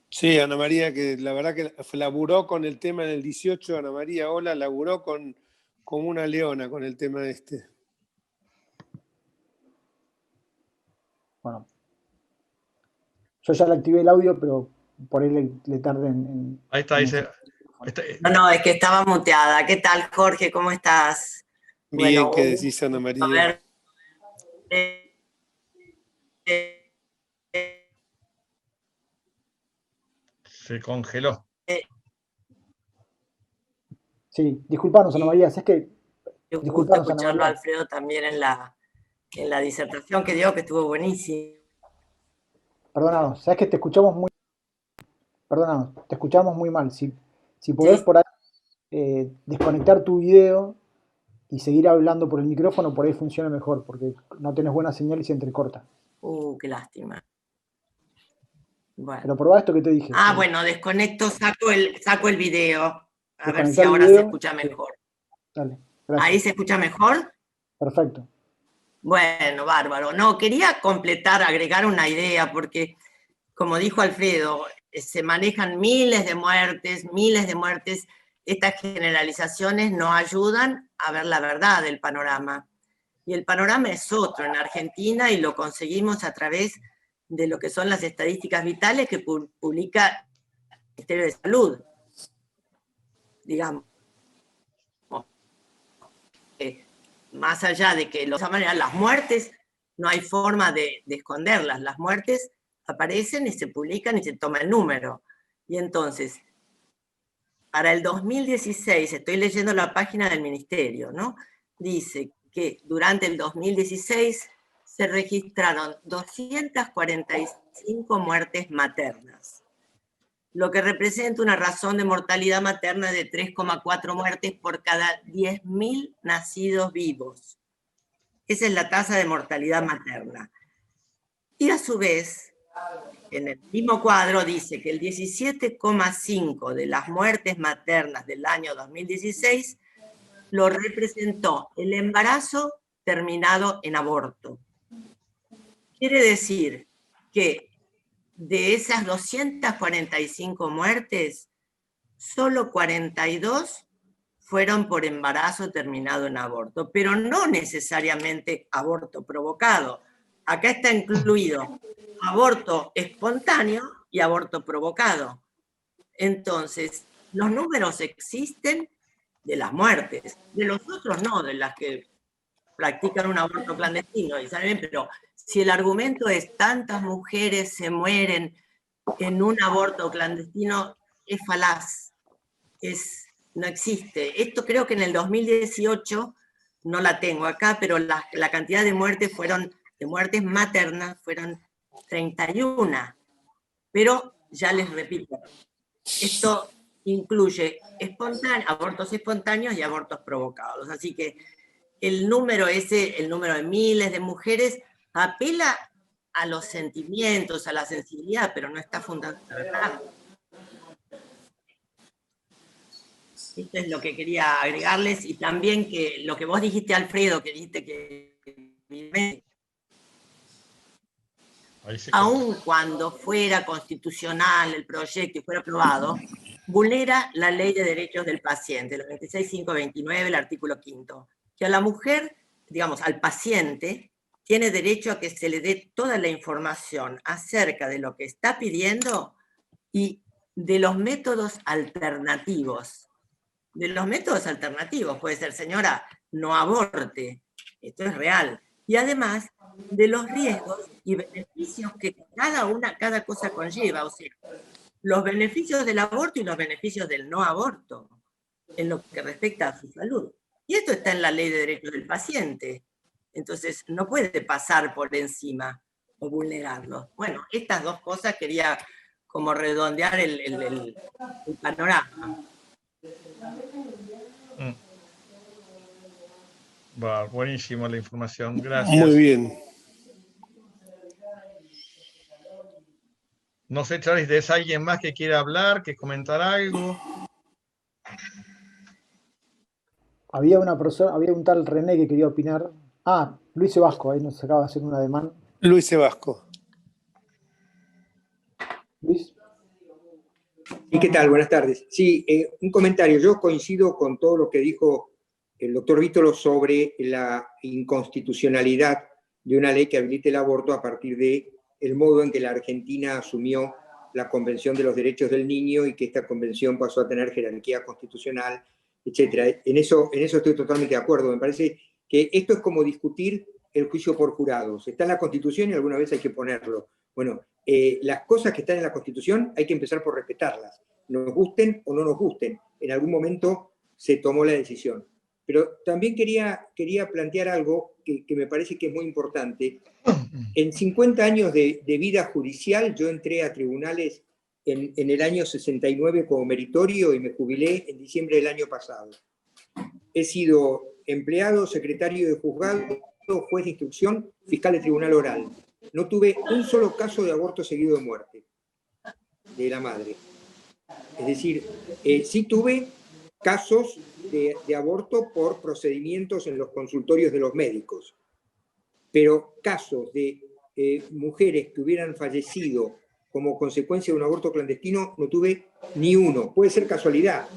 A: Sí, Ana María, que la verdad que laburó con el tema en el 18. Ana María, hola, laburó como una leona con el tema este.
C: Bueno, yo ya le activé el audio, pero por ahí le tardé en...
B: Ahí está, dice...
I: No, es que estaba muteada. ¿Qué tal, Jorge? ¿Cómo estás?
A: Bien, bueno, ¿qué decís, Ana María?
I: A ver,
B: se congeló.
C: Sí, disculpanos, Ana María, es que...
I: Me gusta escucharlo a Alfredo también en la disertación que dio, que estuvo buenísimo.
C: Perdónanos, sabes que te escuchamos muy... Perdónanos, te escuchamos muy mal. Si podés por ahí desconectar tu video y seguir hablando por el micrófono por ahí funciona mejor, porque no tenés buena señal y se entrecorta.
I: Qué lástima. Bueno.
C: Pero probá esto que te dije.
I: Bueno, desconecto, saco el video. A ver si
C: Desconectá el
I: ahora se
C: video.
I: escucha mejor.
C: Dale, gracias.
I: ¿Ahí se escucha mejor?
C: Perfecto.
I: Bueno, bárbaro. No, quería completar, agregar una idea, porque, como dijo Alfredo, se manejan miles de muertes. Estas generalizaciones no ayudan a ver la verdad del panorama. Y el panorama es otro en Argentina, y lo conseguimos a través de lo que son las estadísticas vitales que publica el Ministerio de Salud. Digamos, más allá de que de esa manera las muertes, no hay forma de esconderlas. Las muertes aparecen y se publican y se toma el número. Y entonces, para el 2016, estoy leyendo la página del Ministerio, ¿no? Dice que durante el 2016 se registraron 245 muertes maternas, lo que representa una razón de mortalidad materna de 3,4 muertes por cada 10.000 nacidos vivos. Esa es la tasa de mortalidad materna. Y a su vez, en el mismo cuadro dice que el 17,5 de las muertes maternas del año 2016 lo representó el embarazo terminado en aborto. Quiere decir que de esas 245 muertes, solo 42 fueron por embarazo terminado en aborto, pero no necesariamente aborto provocado. Acá está incluido aborto espontáneo y aborto provocado. Entonces, los números existen de las muertes, de los otros no, de las que practican un aborto clandestino, y saben, pero si el argumento es tantas mujeres se mueren en un aborto clandestino, es falaz, no existe. Esto creo que en el 2018, no la tengo acá, pero la cantidad de muertes maternas fueron 31. Pero ya les repito, esto incluye abortos espontáneos y abortos provocados. Así que el número de miles de mujeres, apela a los sentimientos, a la sensibilidad, pero no está fundado en la verdad. Esto es lo que quería agregarles, y también que lo que vos dijiste, Alfredo, que dijiste que aun cuando fuera constitucional el proyecto y fuera aprobado, vulnera la Ley de Derechos del Paciente, el 26.529, el artículo 5, que a la mujer, digamos, al paciente, tiene derecho a que se le dé toda la información acerca de lo que está pidiendo y de los métodos alternativos. Puede ser, señora, no aborte, esto es real. Y además, de los riesgos y beneficios que cada cosa conlleva, o sea, los beneficios del aborto y los beneficios del no aborto, en lo que respecta a su salud. Y esto está en la Ley de Derechos del Paciente. Entonces, no puede pasar por encima o vulnerarlo. Bueno, estas dos cosas quería como redondear el panorama.
B: Buenísimo la información, gracias.
A: Muy bien.
B: No sé, Charles, ¿es alguien más que quiera hablar, que comentar algo?
C: Había un tal René que quería opinar. Luis Sebasco, ahí nos acaba de hacer un ademán.
A: Luis Sebasco.
C: Luis.
J: ¿Y qué tal? Buenas tardes. Sí, un comentario. Yo coincido con todo lo que dijo el doctor Vítolo sobre la inconstitucionalidad de una ley que habilite el aborto a partir del modo en que la Argentina asumió la Convención de los Derechos del Niño y que esta convención pasó a tener jerarquía constitucional, etc. En eso estoy totalmente de acuerdo. Me parece que esto es como discutir el juicio por jurados. Está en la Constitución y alguna vez hay que ponerlo. Bueno, las cosas que están en la Constitución hay que empezar por respetarlas, nos gusten o no nos gusten. En algún momento se tomó la decisión. Pero también quería plantear algo que me parece que es muy importante. En 50 años de vida judicial, yo entré a tribunales en el año 69 como meritorio y me jubilé en diciembre del año pasado. He sido empleado, secretario de juzgado, juez de instrucción, fiscal de tribunal oral. No tuve un solo caso de aborto seguido de muerte de la madre. Es decir, sí tuve casos de aborto por procedimientos en los consultorios de los médicos, pero casos de mujeres que hubieran fallecido como consecuencia de un aborto clandestino no tuve ni uno. Puede ser casualidad,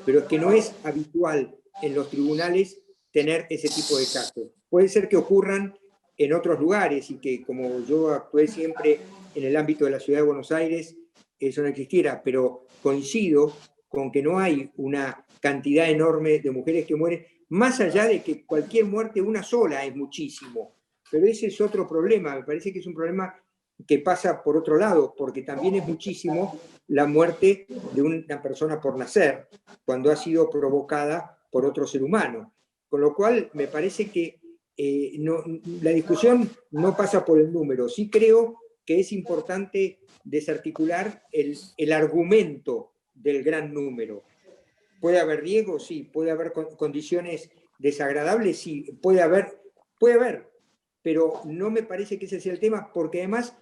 J: pero es que no es habitual en los tribunales tener ese tipo de casos. Puede ser que ocurran en otros lugares y que, como yo actué siempre en el ámbito de la Ciudad de Buenos Aires, eso no existiera, pero coincido con que no hay una cantidad enorme de mujeres que mueren, más allá de que cualquier muerte, una sola, es muchísimo. Pero ese es otro problema, me parece que es un problema que pasa por otro lado, porque también es muchísimo la muerte de una persona por nacer, cuando ha sido provocada por otro ser humano. Con lo cual, me parece que la discusión no pasa por el número. Sí creo que es importante desarticular el argumento del gran número. ¿Puede haber riesgos? Sí. ¿Puede haber condiciones desagradables? Sí. Puede haber, pero no me parece que ese sea el tema, porque además,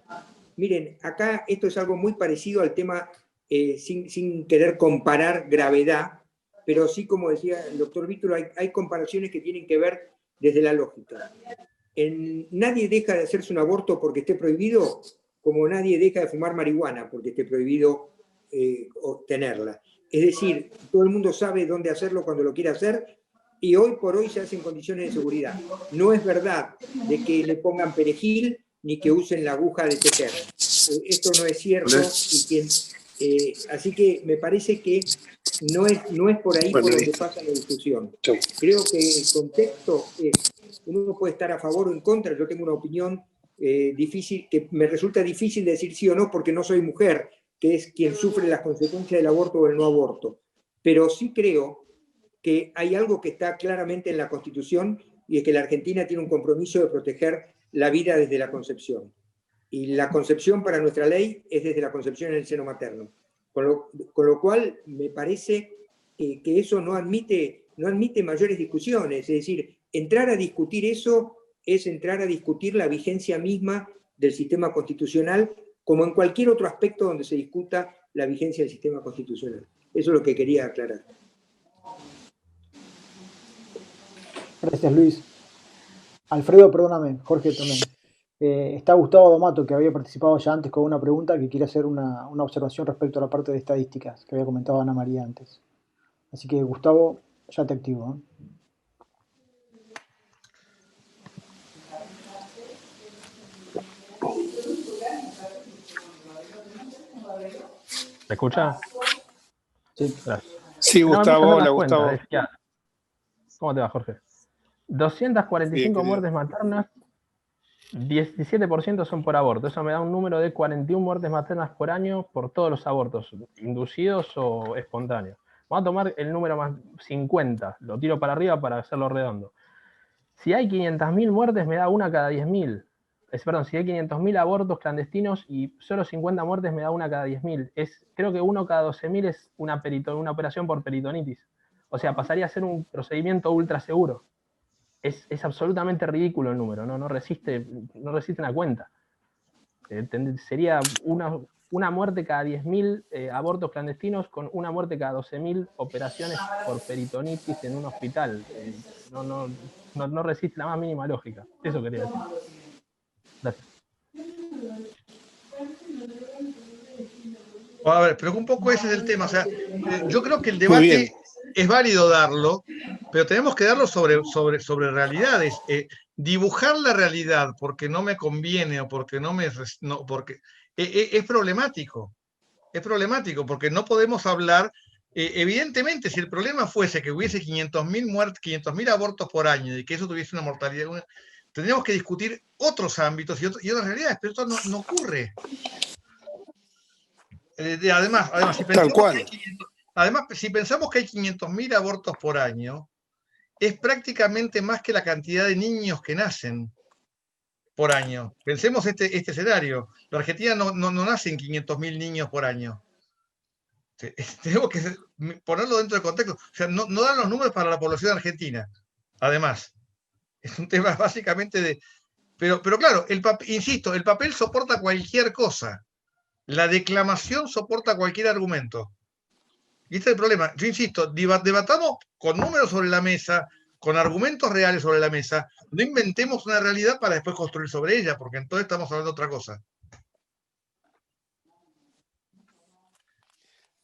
J: miren, acá esto es algo muy parecido al tema, sin querer comparar gravedad, pero sí, como decía el doctor Víctor, hay comparaciones que tienen que ver desde la lógica. Nadie deja de hacerse un aborto porque esté prohibido, como nadie deja de fumar marihuana porque esté prohibido obtenerla. Es decir, todo el mundo sabe dónde hacerlo cuando lo quiere hacer, y hoy por hoy se hace en condiciones de seguridad. No es verdad de que le pongan perejil ni que usen la aguja de tejer. Esto no es cierto, así que me parece que no es por ahí por donde pasa la discusión. Creo que el contexto uno puede estar a favor o en contra. Yo tengo una opinión difícil, que me resulta difícil decir sí o no porque no soy mujer, que es quien sufre las consecuencias del aborto o del no aborto. Pero sí creo que hay algo que está claramente en la Constitución, y es que la Argentina tiene un compromiso de proteger la vida desde la concepción. Y la concepción para nuestra ley es desde la concepción en el seno materno. Con lo cual me parece que eso no admite mayores discusiones. Es decir, entrar a discutir eso es entrar a discutir la vigencia misma del sistema constitucional, como en cualquier otro aspecto donde se discuta la vigencia del sistema constitucional. Eso es lo que quería aclarar.
C: Gracias, Luis. Alfredo, perdóname, Jorge también. Está Gustavo Domato, que había participado ya antes con una pregunta, que quiere hacer una observación respecto a la parte de estadísticas que había comentado Ana María antes. Así que, Gustavo, ya te activo.
G: ¿Me escucha?
C: Sí.
G: Gracias.
A: Sí, Gustavo, hola, Gustavo.
G: ¿Cómo te va, Jorge? 245 bien, muertes maternas, 17% son por aborto. Eso me da un número de 41 muertes maternas por año por todos los abortos, inducidos o espontáneos. Vamos a tomar el número más 50, lo tiro para arriba para hacerlo redondo. Si hay 500.000 muertes, me da una cada 10.000. Perdón, si hay 500.000 abortos clandestinos y solo 50 muertes, me da una cada 10.000. Creo que uno cada 12.000 es una operación por peritonitis. O sea, pasaría a ser un procedimiento ultra seguro. Es absolutamente ridículo el número, no resiste una cuenta. Sería una muerte cada 10.000 abortos clandestinos con una muerte cada 12.000 operaciones por peritonitis en un hospital. No resiste la más mínima lógica. Eso quería decir. Gracias.
B: A ver, pero un poco ese es el tema. O sea, yo creo que el debate es válido darlo, pero tenemos que darlo sobre realidades. Dibujar la realidad porque no me conviene o porque porque es problemático. Es problemático porque no podemos hablar. Evidentemente, si el problema fuese que hubiese 500.000 muertes, 500.000 abortos por año y que eso tuviese una mortalidad, tendríamos que discutir otros ámbitos y otras realidades, pero esto no ocurre. Además, si pensamos que hay 500.000 abortos por año, es prácticamente más que la cantidad de niños que nacen por año. Pensemos este escenario. La Argentina no nacen 500.000 niños por año. Tenemos que ponerlo dentro del contexto. O sea, no dan los números para la población argentina. además. Es un tema básicamente de... Pero claro, insisto, el papel soporta cualquier cosa. La declamación soporta cualquier argumento. Y este es el problema. Yo insisto, debatamos con números sobre la mesa, con argumentos reales sobre la mesa. No inventemos una realidad para después construir sobre ella, porque entonces estamos hablando de otra cosa.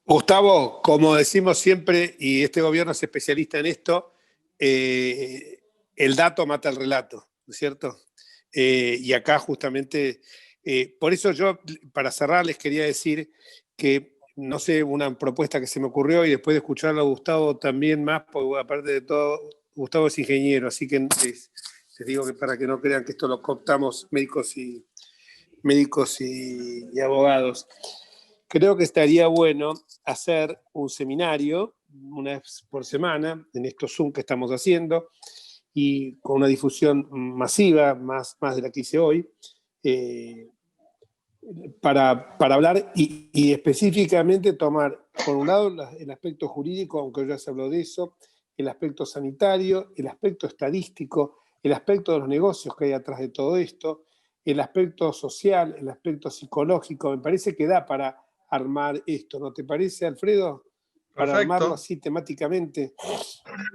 A: Gustavo, como decimos siempre, y este gobierno es especialista en esto, el dato mata el relato, ¿no es cierto? Y acá justamente, por eso yo, para cerrar, les quería decir que, no sé, una propuesta que se me ocurrió y después de escucharlo a Gustavo también más, porque aparte de todo, Gustavo es ingeniero, así que les digo que para que no crean que esto lo cooptamos médicos y abogados. Creo que estaría bueno hacer un seminario una vez por semana en estos Zoom que estamos haciendo y con una difusión masiva, más de la que hice hoy, para hablar y específicamente tomar, por un lado, el aspecto jurídico, aunque ya se habló de eso, el aspecto sanitario, el aspecto estadístico, el aspecto de los negocios que hay atrás de todo esto, el aspecto social, el aspecto psicológico. Me parece que da para armar esto, ¿no te parece, Alfredo? Para armarlo así temáticamente.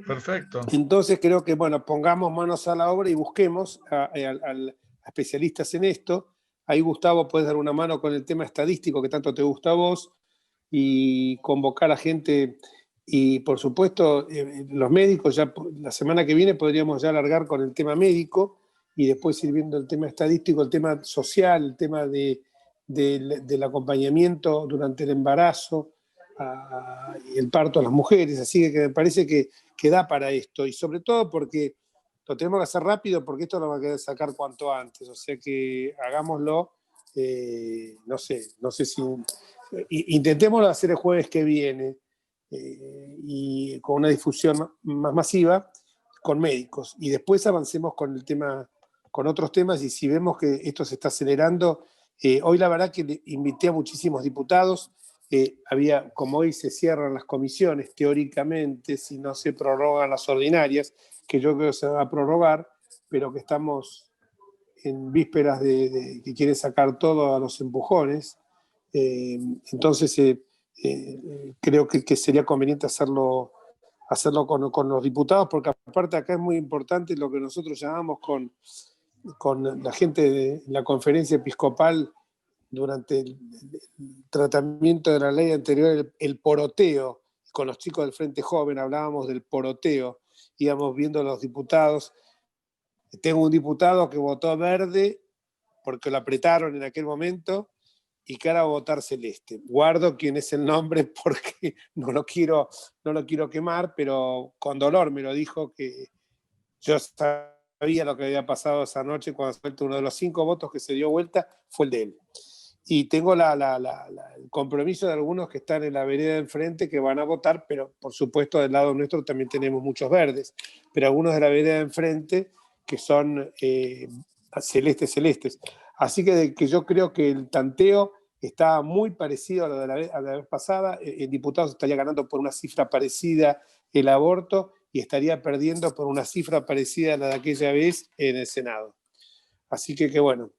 B: Perfecto.
A: Entonces creo que, bueno, pongamos manos a la obra y busquemos a especialistas en esto. Ahí, Gustavo, puedes dar una mano con el tema estadístico que tanto te gusta a vos y convocar a gente. Y, por supuesto, los médicos, ya la semana que viene podríamos ya alargar con el tema médico y después ir viendo el tema estadístico, el tema social, el tema del acompañamiento durante el embarazo y el parto a las mujeres. Así que me parece que da para esto. Y sobre todo porque lo tenemos que hacer rápido porque esto lo va a querer sacar cuanto antes. O sea que hagámoslo, no sé si... Intentémoslo hacer el jueves que viene y con una difusión más masiva con médicos. Y después avancemos con el tema, con otros temas y si vemos que esto se está acelerando... hoy la verdad que invité a muchísimos diputados. Había, como hoy se cierran las comisiones, teóricamente, si no se prorrogan las ordinarias, que yo creo que se va a prorrogar, pero que estamos en vísperas de que quiere sacar todo a los empujones. Entonces, creo que sería conveniente hacerlo con los diputados, porque aparte acá es muy importante lo que nosotros llamamos con la gente de la conferencia episcopal durante el tratamiento de la ley anterior, el poroteo. Con los chicos del Frente Joven hablábamos del poroteo, íbamos viendo a los diputados. Tengo un diputado que votó verde porque lo apretaron en aquel momento y que ahora va a votar celeste. Guardo quién es el nombre porque no lo quiero quemar, pero con dolor me lo dijo, que yo sabía lo que había pasado esa noche cuando uno de los 5 votos que se dio vuelta fue el de él. Y tengo el compromiso de algunos que están en la vereda de enfrente que van a votar, pero por supuesto del lado nuestro también tenemos muchos verdes, pero algunos de la vereda de enfrente que son celestes. Así que yo creo que el tanteo está muy parecido a lo de la vez pasada. El diputado estaría ganando por una cifra parecida el aborto y estaría perdiendo por una cifra parecida a la de aquella vez en el Senado. Así que bueno,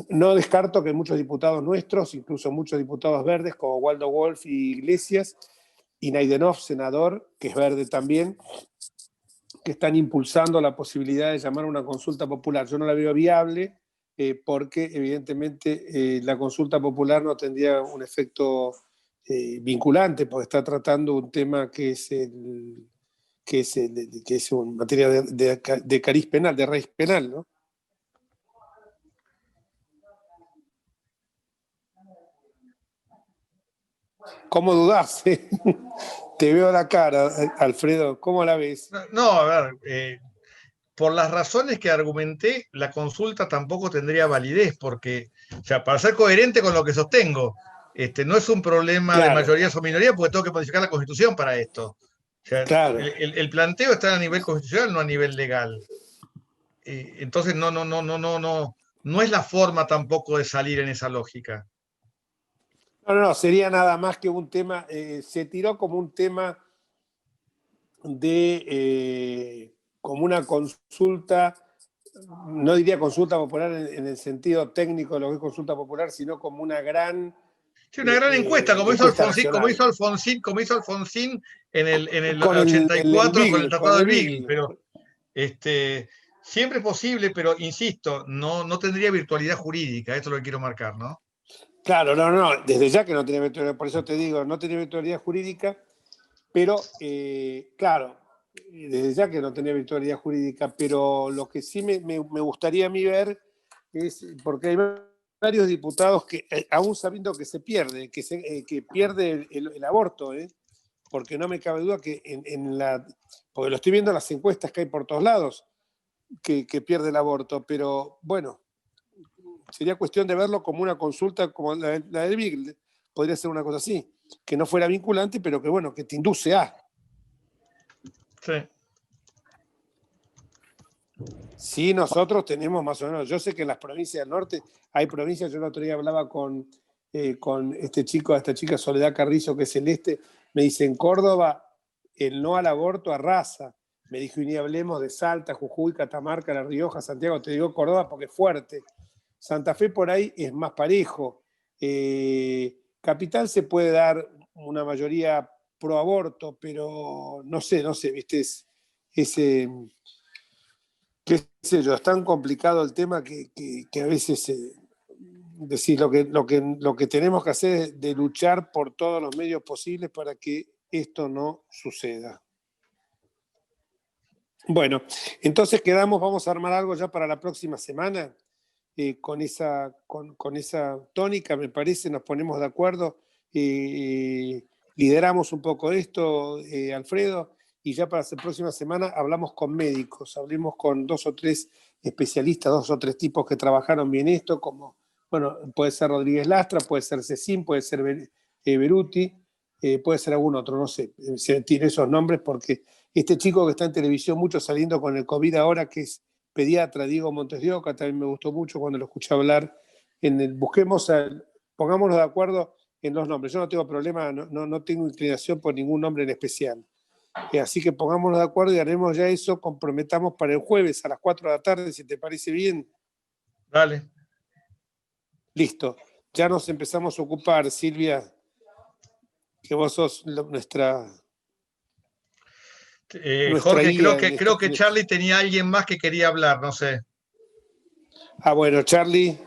A: no descarto que muchos diputados nuestros, incluso muchos diputados verdes como Waldo Wolf y Iglesias, y Naidenov, senador, que es verde también, que están impulsando la posibilidad de llamar a una consulta popular. Yo no la veo viable porque evidentemente la consulta popular no tendría un efecto vinculante, porque está tratando un tema que es una materia de cariz penal, de raíz penal, ¿no? ¿Cómo dudás? Te veo la cara, Alfredo. ¿Cómo la ves?
B: No, a ver, por las razones que argumenté, la consulta tampoco tendría validez, porque, o sea, para ser coherente con lo que sostengo, no es un problema de mayorías o minorías, porque tengo que modificar la Constitución para esto. O sea, el planteo está a nivel constitucional, no a nivel legal. Entonces, no es la forma tampoco de salir en esa lógica.
A: No, sería nada más que un tema, se tiró como un tema de una consulta, no diría consulta popular en el sentido técnico de lo que es consulta popular, sino como una gran...
B: Sí, una gran encuesta, como hizo Alfonsín en el
A: con
B: 84 con el Tratado del
A: Beagle,
B: Beagle, pero siempre es posible, pero insisto, no tendría virtualidad jurídica, esto es lo que quiero marcar, ¿no?
A: Claro, no, desde ya que no tiene virtualidad, por eso te digo, no tiene virtualidad jurídica, pero claro, desde ya que no tenía virtualidad jurídica, pero lo que sí me gustaría a mí ver es, porque hay varios diputados que, aún sabiendo que se pierde, que pierde el aborto, porque no me cabe duda que porque lo estoy viendo en las encuestas que hay por todos lados, que pierde el aborto, pero bueno, sería cuestión de verlo como una consulta como la del Beagle, podría ser una cosa así, que no fuera vinculante, pero que bueno, que te induce a.
B: Sí.
A: Sí, nosotros tenemos más o menos, yo sé que en las provincias del norte hay provincias, yo el otro día hablaba con esta chica Soledad Carrizo, que es celeste, me dice, en Córdoba el no al aborto arrasa, me dijo, y ni hablemos de Salta, Jujuy, Catamarca, La Rioja, Santiago, te digo Córdoba porque es fuerte, Santa Fe por ahí es más parejo, Capital se puede dar una mayoría pro aborto, pero no sé, viste, qué sé yo, es tan complicado el tema que a veces decir lo que tenemos que hacer es de luchar por todos los medios posibles para que esto no suceda. Bueno, entonces vamos a armar algo ya para la próxima semana con esa tónica, me parece, nos ponemos de acuerdo, lideramos un poco esto, Alfredo, y ya para la próxima semana hablamos con médicos, hablemos con 2 o 3 especialistas, 2 o 3 tipos que trabajaron bien esto, como, bueno, puede ser Rodríguez Lastra, puede ser Cecín, puede ser Beruti, puede ser algún otro, no sé, se tiene esos nombres porque este chico que está en televisión mucho saliendo con el COVID ahora, que es pediatra, Diego Montes de Oca, también me gustó mucho cuando lo escuché hablar. Pongámonos de acuerdo en los nombres. Yo no tengo problema, no tengo inclinación por ningún nombre en especial. Así que pongámonos de acuerdo y haremos ya eso, comprometamos para el jueves a las 4 de la tarde, si te parece bien.
B: Dale.
A: Listo. Ya nos empezamos a ocupar, Silvia, que vos sos nuestra
B: Jorge,
A: guía
B: creo que Charlie tenía alguien más que quería hablar, no sé.
A: Ah, bueno, Charlie.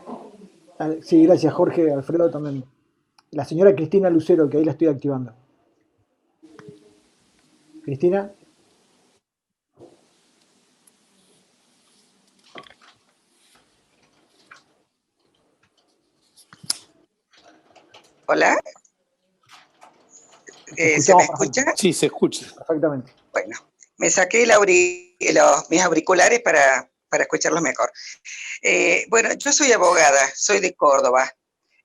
C: Sí, gracias, Jorge. Alfredo también. La señora Cristina Lucero, que ahí la estoy activando. Cristina.
K: Hola. ¿Se me escucha?
A: Sí, se escucha.
C: Perfectamente.
K: Bueno, me saqué mis auriculares para escucharlos mejor. Bueno, yo soy abogada, soy de Córdoba.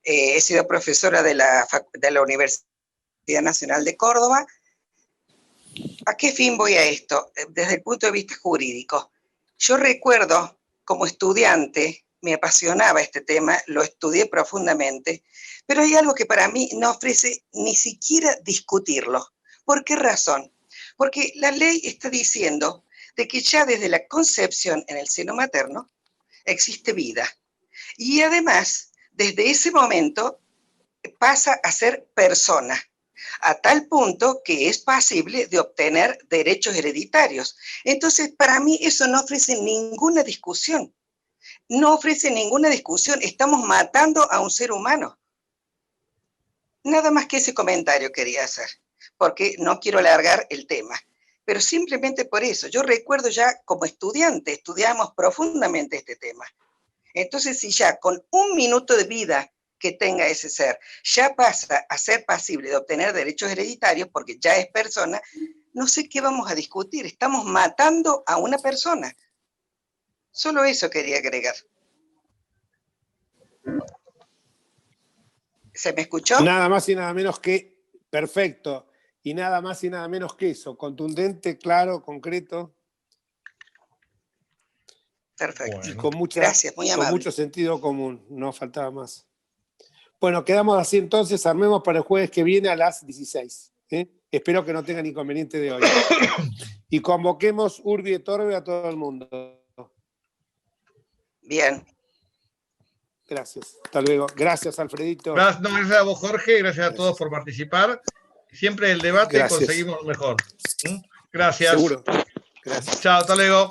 K: He sido profesora de la Universidad Nacional de Córdoba. ¿A qué fin voy a esto? Desde el punto de vista jurídico. Yo recuerdo, como estudiante, me apasionaba este tema, lo estudié profundamente, pero hay algo que para mí no ofrece ni siquiera discutirlo. ¿Por qué razón? Porque la ley está diciendo de que ya desde la concepción en el seno materno existe vida. Y además, desde ese momento pasa a ser persona, a tal punto que es pasible de obtener derechos hereditarios. Entonces, para mí eso no ofrece ninguna discusión. No ofrece ninguna discusión. Estamos matando a un ser humano. Nada más que ese comentario quería hacer, porque no quiero alargar el tema. Pero simplemente por eso, yo recuerdo ya como estudiante, estudiamos profundamente este tema. Entonces, si ya con 1 minuto de vida que tenga ese ser, ya pasa a ser pasible de obtener derechos hereditarios porque ya es persona, no sé qué vamos a discutir. Estamos matando a una persona. Solo eso quería agregar. ¿Se me escuchó?
A: Nada más y nada menos que perfecto. Y nada más y nada menos que eso. Contundente, claro, concreto.
K: Perfecto.
A: Y con
K: Gracias, muy amable.
A: Con mucho sentido común. No faltaba más. Bueno, quedamos así entonces. Armemos para el jueves que viene a las 16. Espero que no tengan inconveniente de hoy. Y convoquemos Urbi et Orbi a todo el mundo.
K: Bien.
A: Gracias. Hasta luego. Gracias, Alfredito.
B: Gracias a vos, Jorge. Gracias a todos por participar. Siempre el debate conseguimos lo mejor. Gracias.
A: Seguro. Gracias.
B: Chao, hasta luego.